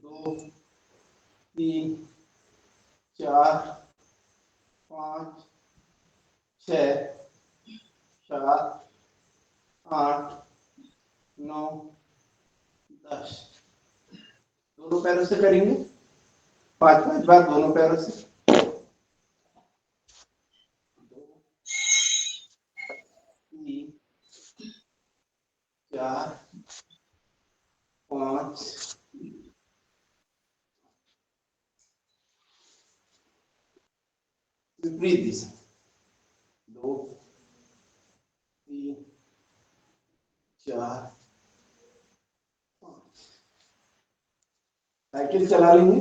2 3 4 5 6 7 8 9 10। दोनों पैरों से करेंगे 5-5 बार, दोनों पैरों से। 2 3 4 5 विपरीत दिशा 2 3 4 5। साइकिल चला लेंगे।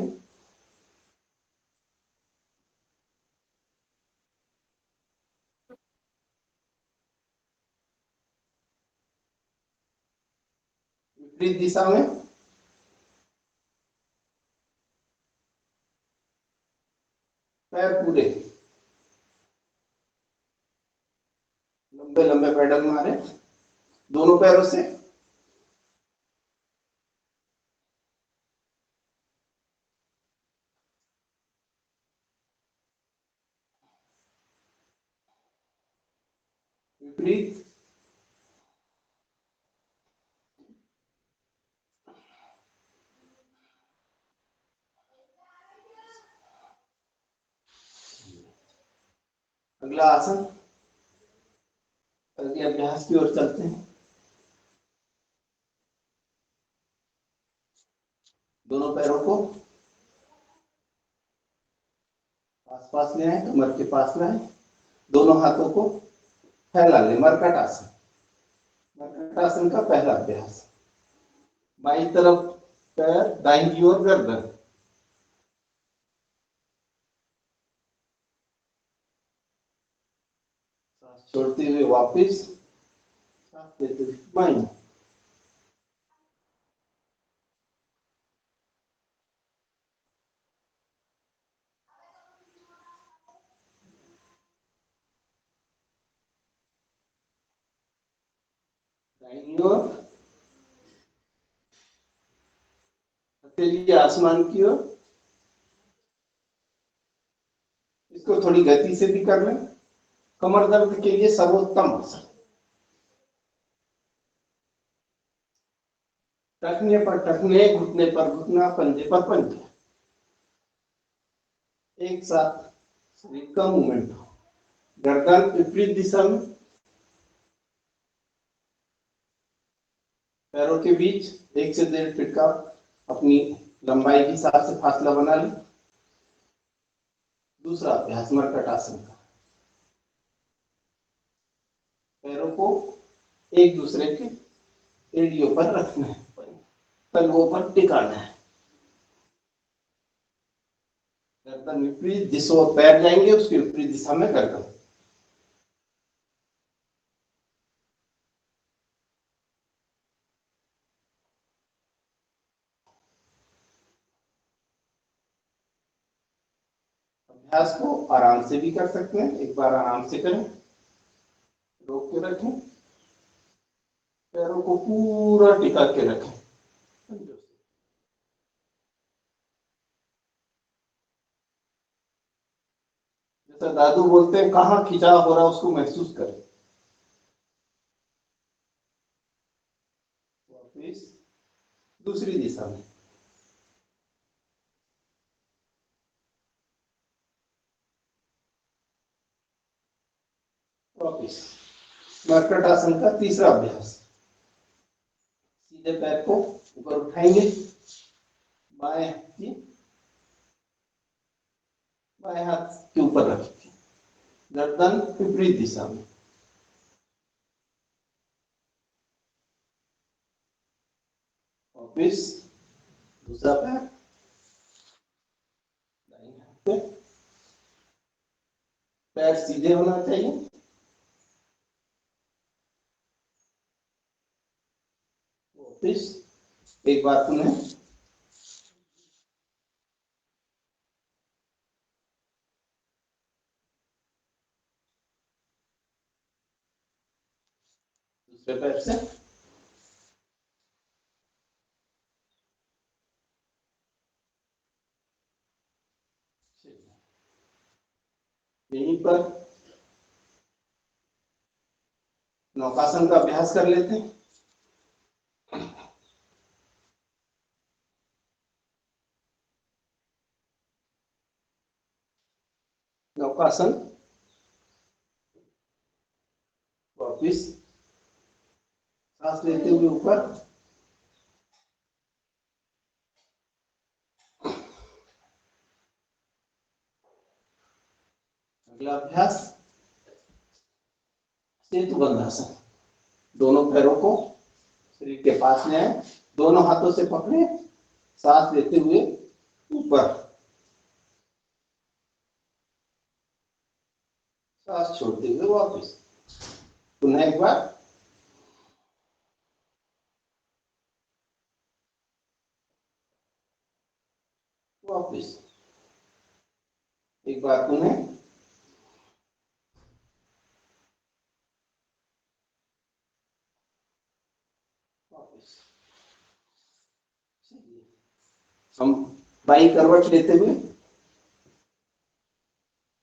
विपरीत दिशा में पैर पूरे लंबे लंबे पेडल मारे दोनों पैरों से। विपरीत अगला आसन, अगले अभ्यास की ओर चलते हैं। दोनों पैरों को आस पास ले आए, कमर के पास लाए, दोनों हाथों को फैला ले। मरकट आसन, मरकट आसन का पहला अभ्यास। बाई तरफ पैर, दाहिनी ओर गर्दन। सांस छोड़ते हुए वापस, सांस लेते हुए बाई। दाहिनी ओर, हथेली आसमान की ओर। इसको थोड़ी गति से भी कर लें। कमर दर्द के लिए सर्वोत्तम आसन। टखने पर टखने, घुटने पर घुटना, पंजे पर पंजा, एक साथ शरीर का मूवमेंट हो। गर्दन विपरीत दिशा में, पैरों के बीच 1 से 1.5 फीट का अपनी लंबाई के हिसाब से फासला बना लें। दूसरा अभ्यास मरकट आसन का। पैरों को एक दूसरे के एड़ियों पर रखना है, तलवों पर टिकाना है। गर्दन विपरीत दिशा, पैर जाएंगे उसके विपरीत दिशा में गर्दन। अभ्यास को आराम से भी कर सकते हैं। एक बार आराम से करें, रोक के रखें, पैरों को पूरा टिका के रखें। जैसा दादू बोलते हैं, कहाँ खिंचाव हो रहा है उसको महसूस करें। वापिस दूसरी दिशा में। वापिस मरकट आसन का तीसरा अभ्यास। सीधे पैर को ऊपर उठाएंगे, बाएं हाथ के ऊपर रखेंगे, गर्दन विपरीत दिशा में। वापिस दूसरा पैर दाहिने हाथ पे, पैर सीधे होना चाहिए। वापिस एक बार पुनः दूसरे पैर से यहीं पर नौकासन का अभ्यास कर लेते हैं। नौकासन। वापिस सांस लेते हुए ऊपर, अगला अभ्यास सेतुबंधासन। दोनों पैरों को शरीर के पास ले आए, दोनों हाथों से पकड़े, सांस लेते हुए ऊपर, सांस छोड़ते हुए वापस। पुनः एक बार, वापस एक बार पुनः, वापस। हम बाई करवट लेते हुए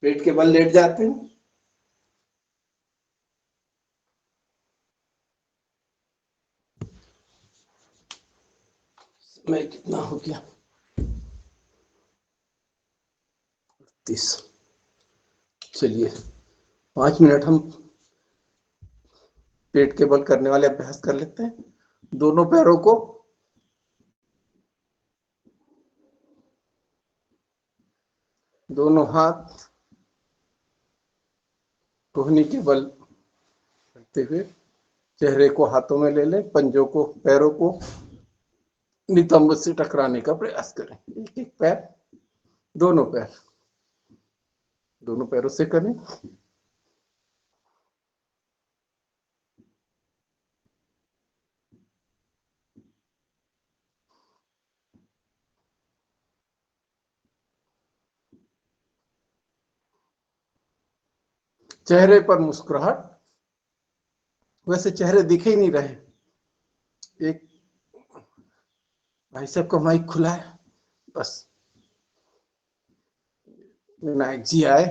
पेट के बल लेट जाते हैं। समय कितना हो गया? 30। चलिए 5 मिनट हम पेट के बल करने वाले अभ्यास कर लेते हैं। दोनों पैरों को दोनों हाथ टोहनी के बल करते हुए चेहरे को हाथों में ले लें, पंजों को, पैरों को नितंब से टकराने का प्रयास करें। एक एक पैर, दोनों पैरों से करें। चेहरे पर मुस्कुराहट, वैसे चेहरे दिख ही नहीं रहे। एक भाई साहब का माइक खुला है, बस विनायक जी आए,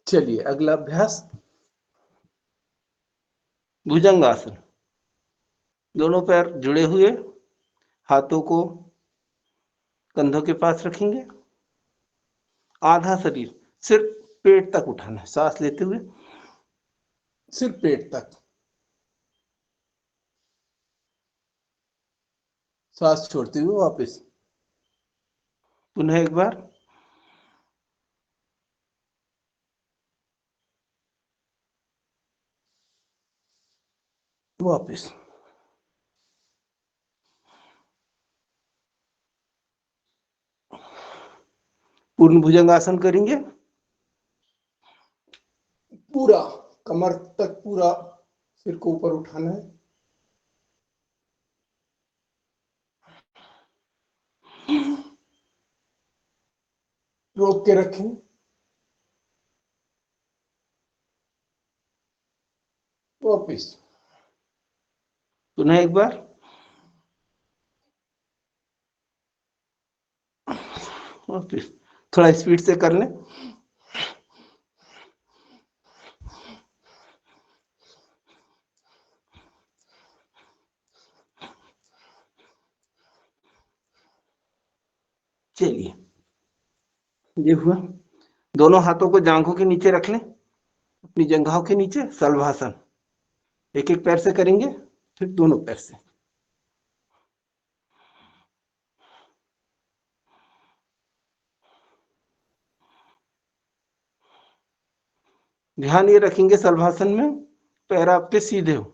चलिए अगला अभ्यास भुजंगासन। दोनों पैर जुड़े हुए, हाथों को कंधों के पास रखेंगे, आधा शरीर सिर्फ पेट तक उठाना है, सांस लेते हुए सिर्फ पेट तक, सांस छोड़ते हुए वापस। पुनः एक बार, वापस। पूर्ण भुजंगासन करेंगे, पूरा कमर तक पूरा सिर को ऊपर उठाना है, रोक के रखें, वापिस। पुनः एक बार, वापिस। थोड़ा स्पीड से कर लें। चलिए ये हुआ। दोनों हाथों को जांघों के नीचे रख लें, अपनी जंघाओं के नीचे, सल्वासन। एक एक पैर से करेंगे, फिर दोनों पैर से। ध्यान ये रखेंगे सल्वासन में पैर आपके सीधे हो।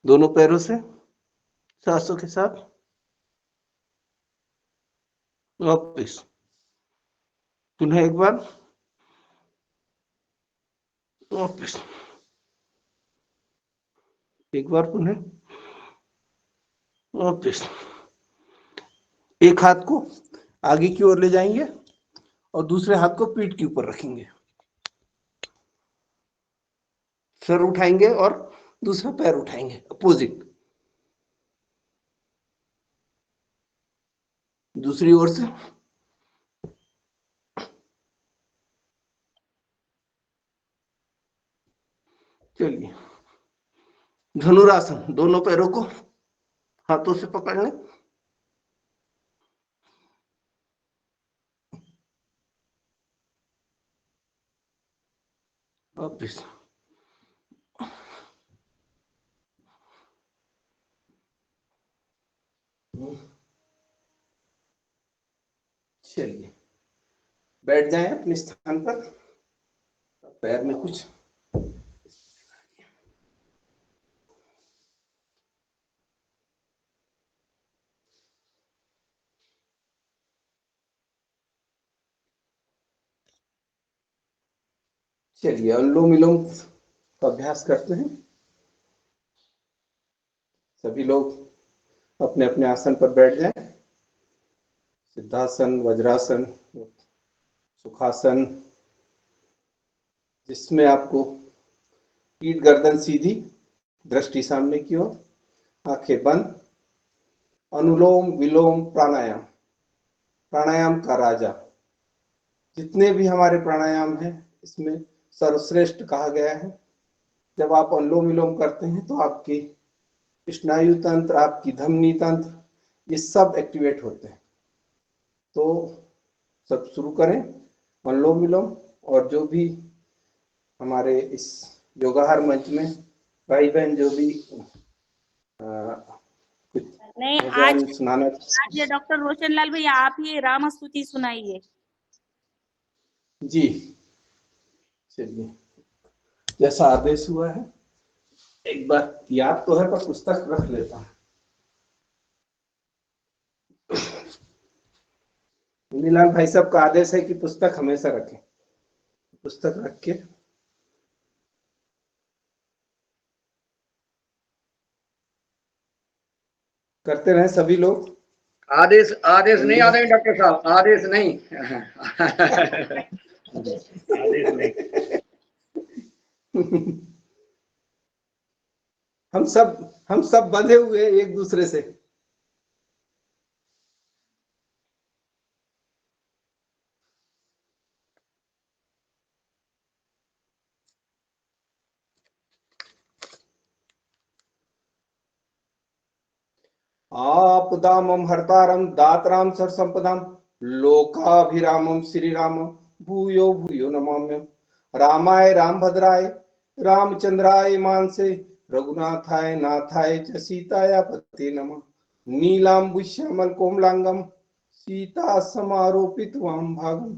दोनों पैरों से सांसों के साथ वापिस। पुनः एक बार, वापिस। एक बार पुनः, वापिस। एक हाथ को आगे की ओर ले जाएंगे और दूसरे हाथ को पीठ के ऊपर रखेंगे, सर उठाएंगे और दूसरा पैर उठाएंगे अपोजिट। दूसरी ओर से चलिए धनुरासन। दोनों पैरों को हाथों से पकड़ लें, वापिस। चलिए बैठ जाएं अपने स्थान पर। पैर में कुछ चलिए अनुलोम विलोम का अभ्यास करते हैं। सभी लोग अपने अपने आसन पर बैठ जाएं। सिद्धासन, वज्रासन, सुखासन, जिसमें आपको पीठ गर्दन सीधी, दृष्टि सामने की ओर, आंखें बंद। अनुलोम विलोम प्राणायाम, प्राणायाम का राजा। जितने भी हमारे प्राणायाम हैं इसमें सर्वश्रेष्ठ कहा गया है। जब आप अनुलोम विलोम करते हैं तो आपकी स्नायु तंत्र, आपकी धमनी तंत्र, ये सब एक्टिवेट होते हैं। तो सब शुरू करें अनुलोम विलोम। और जो भी हमारे इस योगाहार मंच में भाई बहन जो भी कुछ नहीं, भजन आज सुनाना, ये डॉक्टर रोशनलाल भैया आप ही राम स्तुति सुनाइए। जी चलिए जैसा आदेश हुआ है। एक बार याद तो है पर पुस्तक रख लेता हूं। नीलाल भाई साहब का आदेश है कि पुस्तक हमेशा रखें। पुस्तक रख के करते रहे सभी लोग। आदेश आदेश नहीं आ रहे डॉक्टर साहब, आदेश नहीं। आदेश नहीं। हम सब बंधे हुए हैं एक दूसरे से। आपदामं हर्तारं दातरां सर्वसंपदां लोकाभिरामं श्रीरामं भूयो भूयो नमाम्यहम्। रामाय रामभद्राय रामचंद्राय मानसे रघुनाथाय नाथाय च सीताया पते नमः। नीलाम्बुश्यामल कोमलांगम सीता समारोपितवां भागं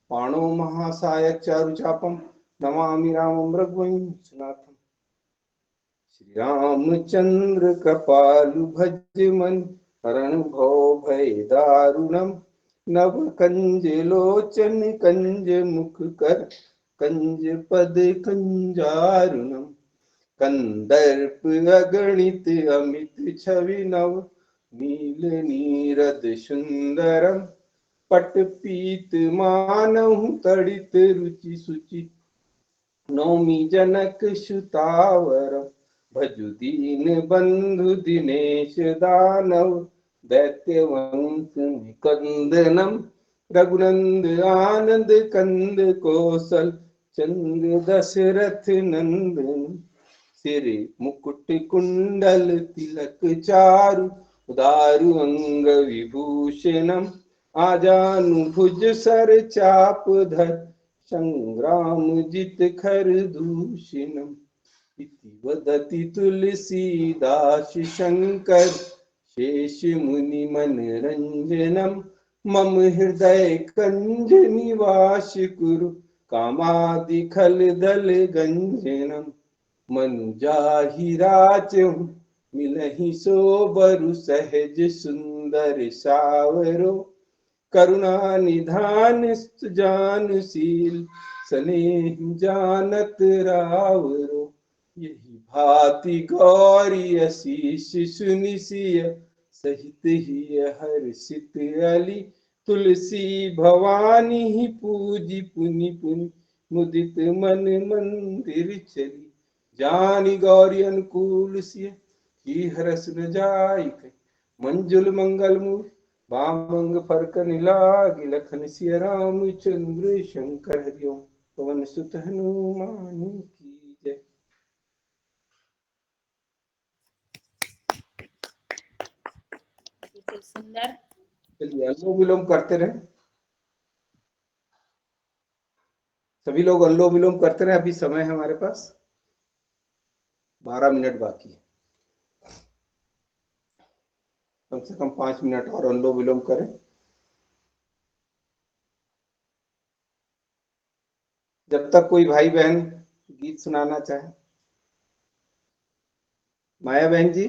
पाणो महासायक चारुचापं नमामि रामं रघुवंशनाथं। श्री रामचंद्र कृपालु भज मन हरण भव भय दारुणम नव कंज लोचन कंज मुख कर कंज पद कंजारुणम कंदर्प अगणित अमित छवि नव नील नीरद सुंदरम पट पीत मानहु तड़ित रुचि सुचि नौमी जनक सुतावरम भजु दीन बंधु दिनेश दानव दैत्यवंत कंदनम रघुनंद आनंद कंद कौशल चंद्र दशरथ नंदन सिर मुकुट कुंडल तिलक चारु उदारु अंग विभूषणम आजानुभुज सर चाप धर संग्राम जित खर दूषणम इति वदति तुलसीदास शंकर शेष मुनि मनरंजनम मम हृदय कंज निवास कुरु कामादि खल दल गंजनम मनुजाहि राचहु मिलहि सोबरु सहज सुंदर सावरो करुणा निधान जानशील स्नेह जानत रावरो यही भांति गौरी असीस सुनिसिय सहित ही हर्षित अली तुलसी भवानी ही पूजी पुनि पुनि मुदित मन मंदिर चली जानी गौरी अनुकूल सिय की हरस न जाय मंजुल मंगल मूर्ति बामंग फरकन लागी लखन सिय रामचंद्र शंकर हरिओम पवन सुत हनुमान की जय। बिल्कुल सुंदर। चलिए अनुलोम विलोम करते रहे, सभी लोग अनुलोम विलोम करते रहे। अभी समय है हमारे पास 12 मिनट बाकी है, कम से कम 5 मिनट और अनुलोम विलोम करें। जब तक कोई भाई बहन गीत सुनाना चाहे। माया बहन जी,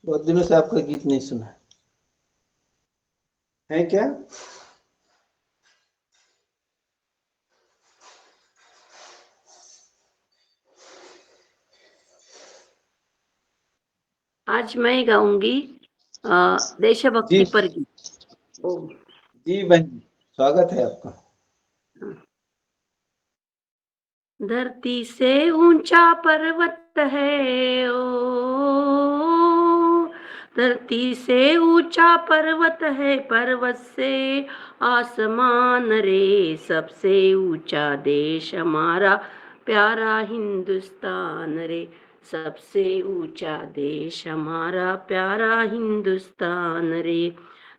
बहुत दिनों से आपका गीत नहीं सुना है क्या? आज मैं गाऊंगी देशभक्ति जी पर गीत। जी बहन जी, स्वागत है आपका। धरती से ऊंचा पर्वत है धरती से ऊंचा पर्वत है, पर्वत से आसमान रे, सबसे ऊंचा देश हमारा प्यारा हिंदुस्तान रे, सबसे ऊंचा देश हमारा प्यारा हिंदुस्तान रे।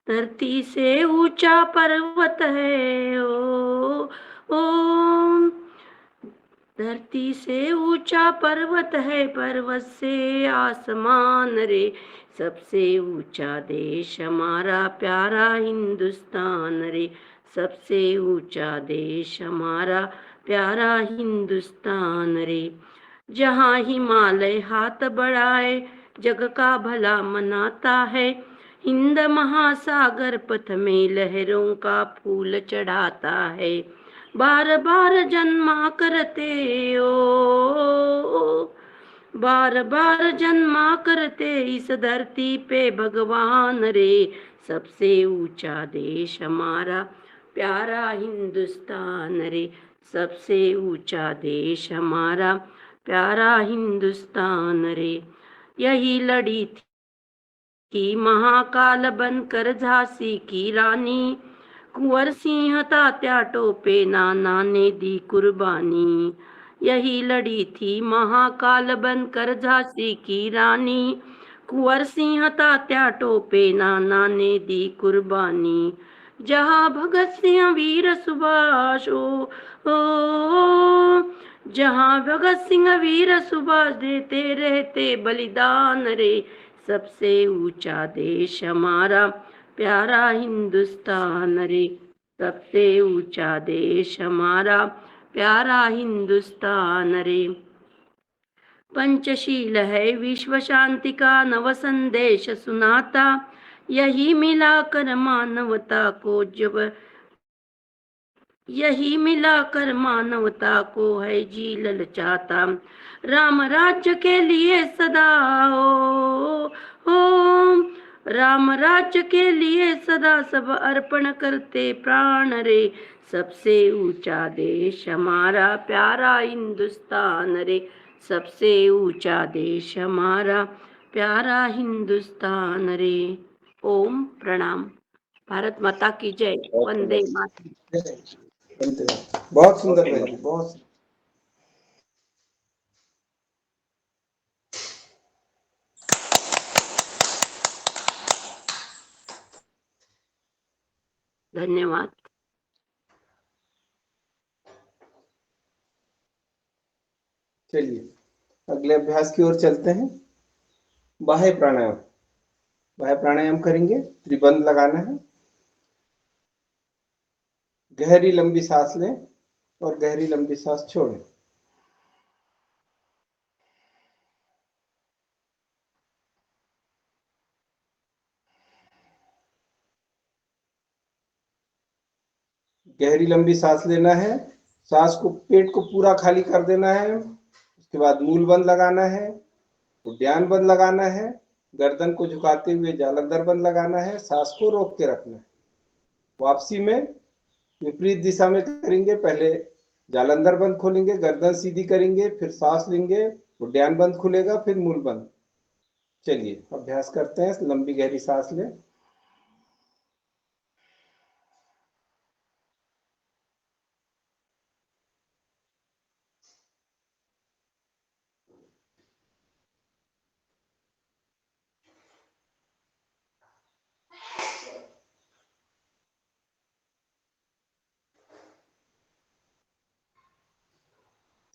धरती से ऊंचा पर्वत है धरती से ऊंचा पर्वत है, पर्वत से आसमान रे, सबसे ऊंचा देश हमारा प्यारा हिंदुस्तान रे, सबसे ऊंचा देश हमारा प्यारा हिंदुस्तान रे। जहाँ हिमालय हाथ बढ़ाए जग का भला मनाता है, हिंद महासागर पथ में लहरों का फूल चढ़ाता है, बार बार जन्मा करते बार बार जन्मा करते इस धरती पे भगवान रे, सबसे ऊंचा देश हमारा प्यारा हिंदुस्तान रे, सबसे ऊंचा देश हमारा प्यारा हिंदुस्तान रे। यही लड़ी थी महाकाल बनकर झांसी की रानी, कुंवर सिंह तात्या टोपे नाना ने दी कुर्बानी। यही लड़ी थी महाकाल बनकर झांसी की रानी, कुंवर सिंह तात्या टोपे नाना ने दी कुर्बानी। जहाँ भगत सिंह वीर सुभाष ओ जहाँ भगत सिंह वीर सुभाष देते रहते बलिदान रे, सबसे ऊंचा देश हमारा प्यारा हिंदुस्तान रे। सबसे ऊंचा देश हमारा प्यारा हिंदुस्तान रे। पंचशील है विश्व शांति का नव संदेश सुनाता, यही मिलाकर मानवता को यही मिलाकर मानवता को है जी ललचाता। राम राज्य के लिए सदा हो राम राज्य के लिए सदा सब अर्पण करते प्राण रे। सबसे ऊंचा देश हमारा प्यारा हिंदुस्तान रे। सबसे ऊंचा देश हमारा प्यारा हिंदुस्तान रे। ओम प्रणाम। भारत माता की जय। वंदे मातरम। बहुत सुंदर बहन जी, बहुत। धन्यवाद। चलिए अगले अभ्यास की ओर चलते हैं। बाह्य प्राणायाम। बाह्य प्राणायाम करेंगे। त्रिबंध लगाना है। गहरी लंबी सांस लें और गहरी लंबी सांस छोड़ें। गहरी लंबी सांस लेना है। सांस को, पेट को पूरा खाली कर देना है। उसके बाद मूल बंद लगाना है, उद्यान बंद लगाना है, गर्दन को झुकाते हुए जालंधर बंद लगाना है। सांस को रोक के रखना है। वापसी में विपरीत दिशा में करेंगे। पहले जालंधर बंद खोलेंगे, गर्दन सीधी करेंगे, फिर सांस लेंगे, उद्यान बंद खुलेगा, फिर मूल बंद। चलिए अभ्यास करते हैं। लंबी गहरी सांस लें।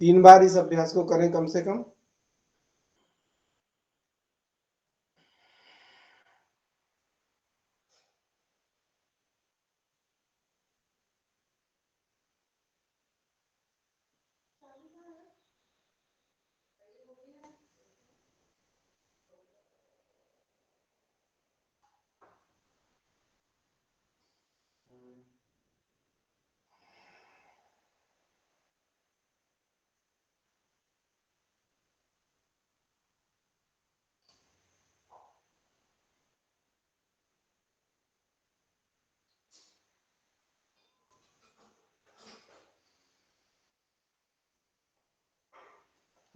तीन बार इस अभ्यास को करें कम से कम।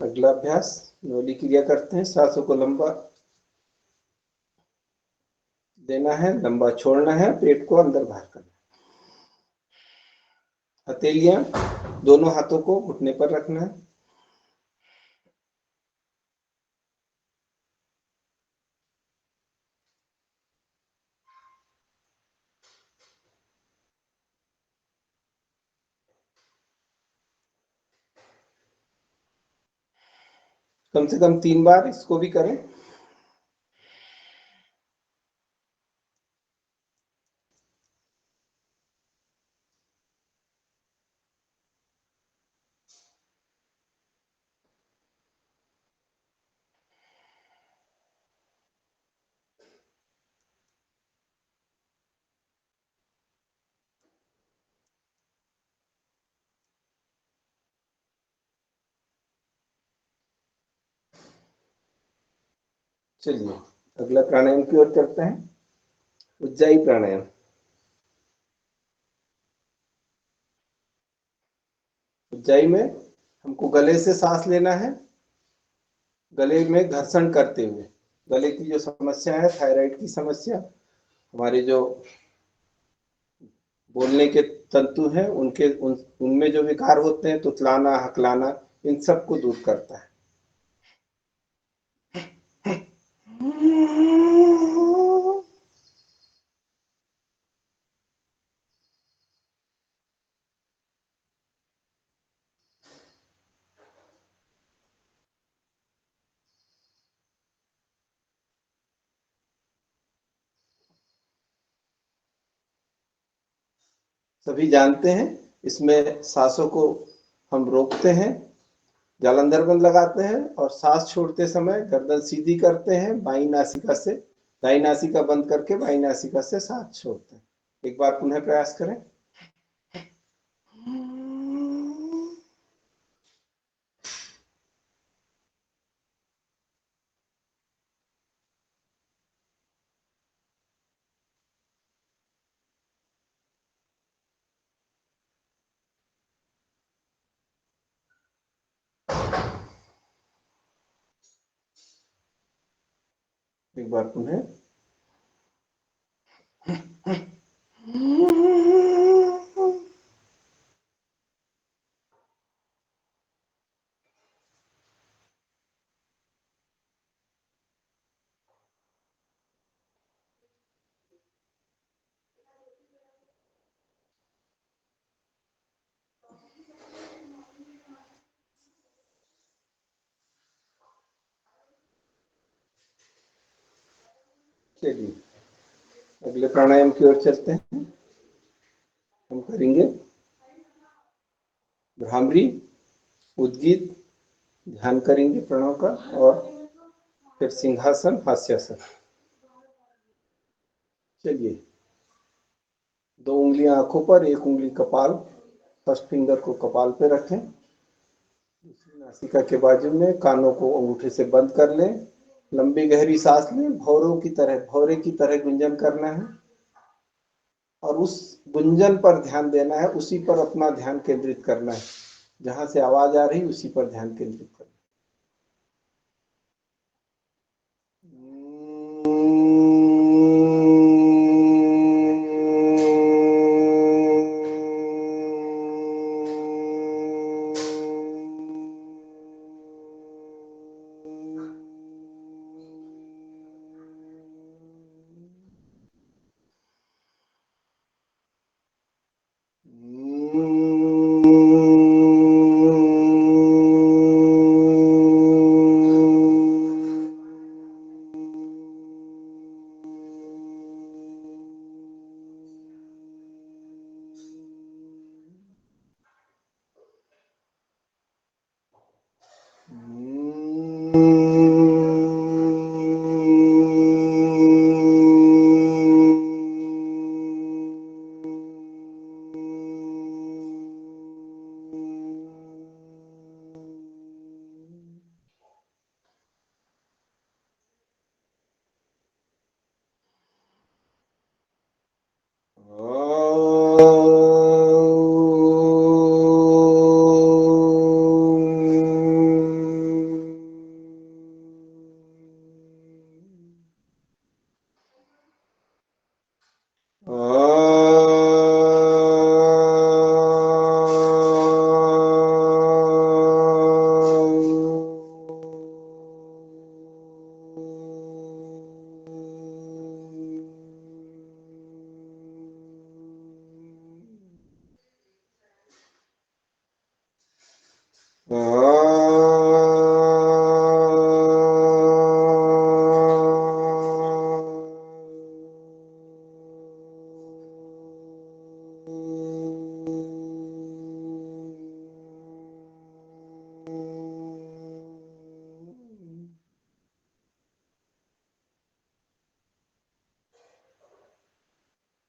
अगला अभ्यास नौली क्रिया करते हैं। सांसों को लंबा देना है, लंबा छोड़ना है, पेट को अंदर बाहर करना है। हथेलियां दोनों हाथों को घुटने पर रखना है। कम से कम 3 बार इसको भी करें। चलिए अगला प्राणायाम की ओर चलते हैं। उज्जाई प्राणायाम। उज्जाई में हमको गले से सांस लेना है, गले में घर्षण करते हुए। गले की जो समस्या है, थायराइड की समस्या, हमारे जो बोलने के तंतु हैं उनमें जो विकार होते हैं, तुतलाना, हकलाना, इन सब को दूर करता है। सभी जानते हैं, इसमें सांसों को हम रोकते हैं, जालंधर बंद लगाते हैं और सांस छोड़ते समय गर्दन सीधी करते हैं, बाईं नासिका से, दाईं नासिका बंद करके बाईं नासिका से सांस छोड़ते हैं। एक बार पुनः प्रयास करें। एक बार पुनः। चलिए अगले प्राणायाम की ओर चलते हैं। हम करेंगे भ्रामरी, उद्गीत, ध्यान करेंगे प्रणव का, और फिर सिंहासन, हास्यासन। चलिए, 2 उंगलियां आंखों पर, 1 उंगली कपाल, फर्स्ट फिंगर को कपाल पे रखें, दूसरी नासिका के बाजू में, कानों को अंगूठे से बंद कर लें, लंबी गहरी सांस लें, भौरे की तरह गुंजन करना है और उस गुंजन पर ध्यान देना है, उसी पर अपना ध्यान केंद्रित करना है, जहां से आवाज आ रही उसी पर ध्यान केंद्रित करना है।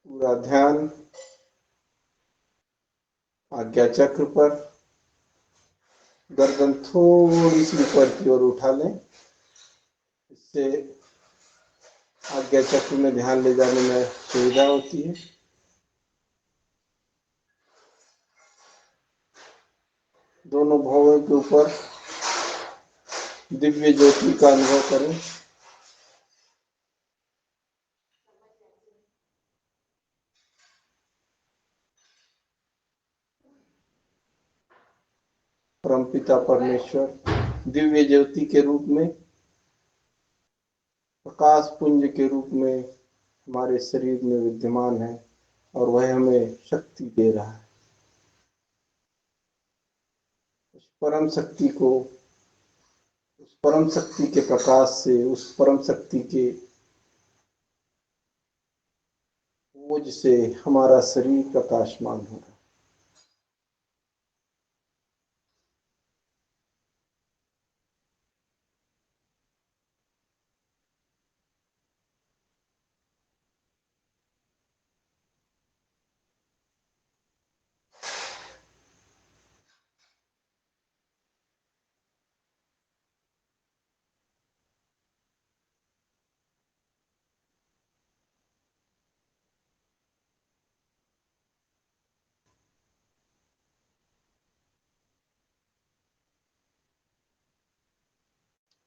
पूरा ध्यान आज्ञा चक्र पर, गर्दन थोड़ी सी ऊपर की ओर उठा लें, इससे आज्ञा चक्र में ध्यान ले जाने में सुविधा होती है। दोनों भावों के ऊपर दिव्य ज्योति का अनुभव करें। परमपिता परमेश्वर दिव्य ज्योति के रूप में, प्रकाश पुंज के रूप में हमारे शरीर में विद्यमान है और वह हमें शक्ति दे रहा है। उस परम शक्ति को, उस परम शक्ति के प्रकाश से, उस परम शक्ति के ओज से हमारा शरीर प्रकाशमान हो रहा है।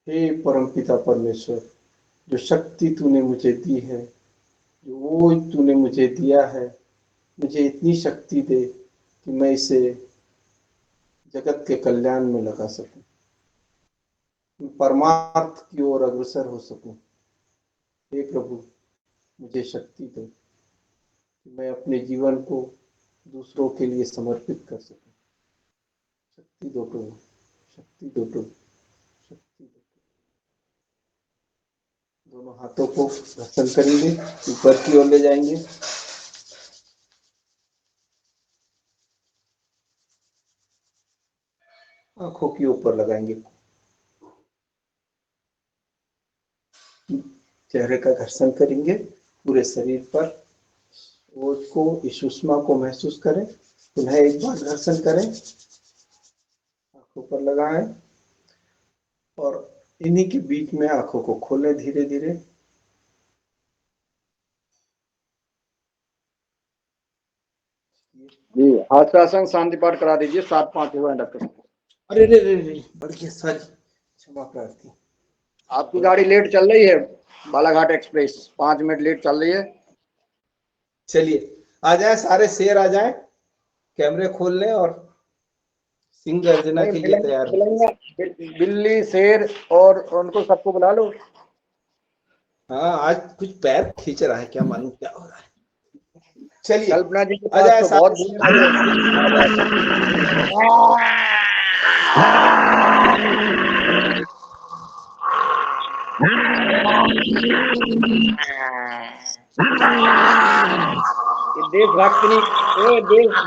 हे परमपिता परमेश्वर, जो शक्ति तूने मुझे दी है, जो वो तूने मुझे दिया है, मुझे इतनी शक्ति दे कि मैं इसे जगत के कल्याण में लगा सकूं, परमार्थ की ओर अग्रसर हो सकूं। हे प्रभु, मुझे शक्ति दो कि मैं अपने जीवन को दूसरों के लिए समर्पित कर सकूं। शक्ति दो प्रभु, शक्ति दो प्रभु, शक्ति दो। दोनों हाथों को घर्षण करेंगे, ऊपर की ओर ले जाएंगे। आंखों के ऊपर लगाएंगे। चेहरे का घर्षण करेंगे पूरे शरीर पर। ओज को, इस उष्मा को महसूस करें। पुनः एक बार घर्षण करें, आंखों पर लगाएं और इन्हीं के बीच में आंखों को खोलें धीरे धीरे। जी, आश्वासन शांति पाठ करा दीजिए। 7-5 हुआ है डॉक्टर साहब। अरे रे रे रे, बढ़िया सर, क्षमा प्रार्थी। आपकी गाड़ी लेट चल रही है, बालाघाट एक्सप्रेस 5 मिनट लेट चल रही है। चलिए आ जाए, सारे शेर आ जाए, कैमरे खोल लें और सिंह गर्जना के लिए तैयार हो। बिल्ली, शेर और उनको सबको बुला लो। हाँ, आज कुछ पैर खींच रहा है, क्या मालूम क्या हो रहा है। चलिए कल्पना जी के आ जाए पास तो बहुत देशभक्ति,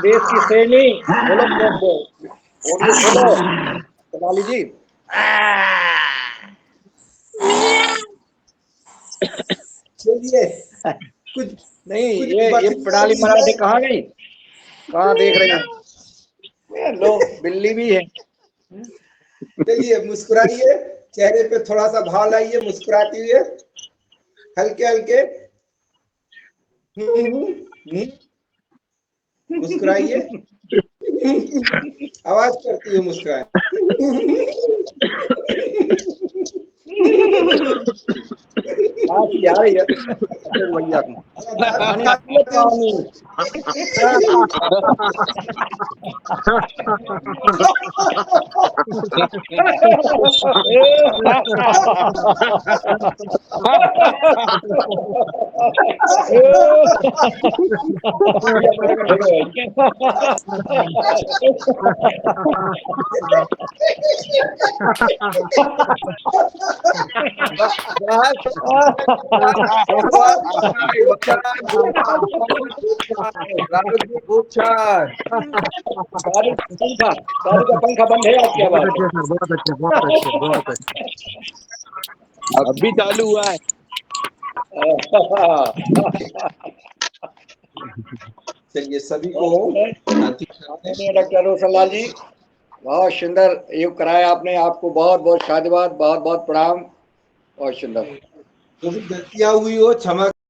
देश की सैनी बोलो, बोलो कनाली जी। चलिए कुछ नहीं, कुछ ये प्रणाली मराठी कहाँ गई, कहाँ देख रहे हैं लो, बिल्ली भी है। चलिए मुस्कुराइए, चेहरे पे थोड़ा सा भाव लाइए, मुस्कुराते हुए हल्के हल्के मुस्कुराइए, आवाज करती हुए मुस्कुराए। क्या रही है भैया पंखा बंद है आपकी आवाज। बहुत अच्छे, बहुत अच्छे, बहुत अच्छे। अभी चालू हुआ है। चलिए सभी को डॉक्टर रोशनलाल जी, बहुत सुंदर योग कराया आपने। आपको बहुत बहुत साधुवाद, बहुत बहुत प्रणाम। बहुत सुंदर। जो भी गलतियां हुई हो क्षमा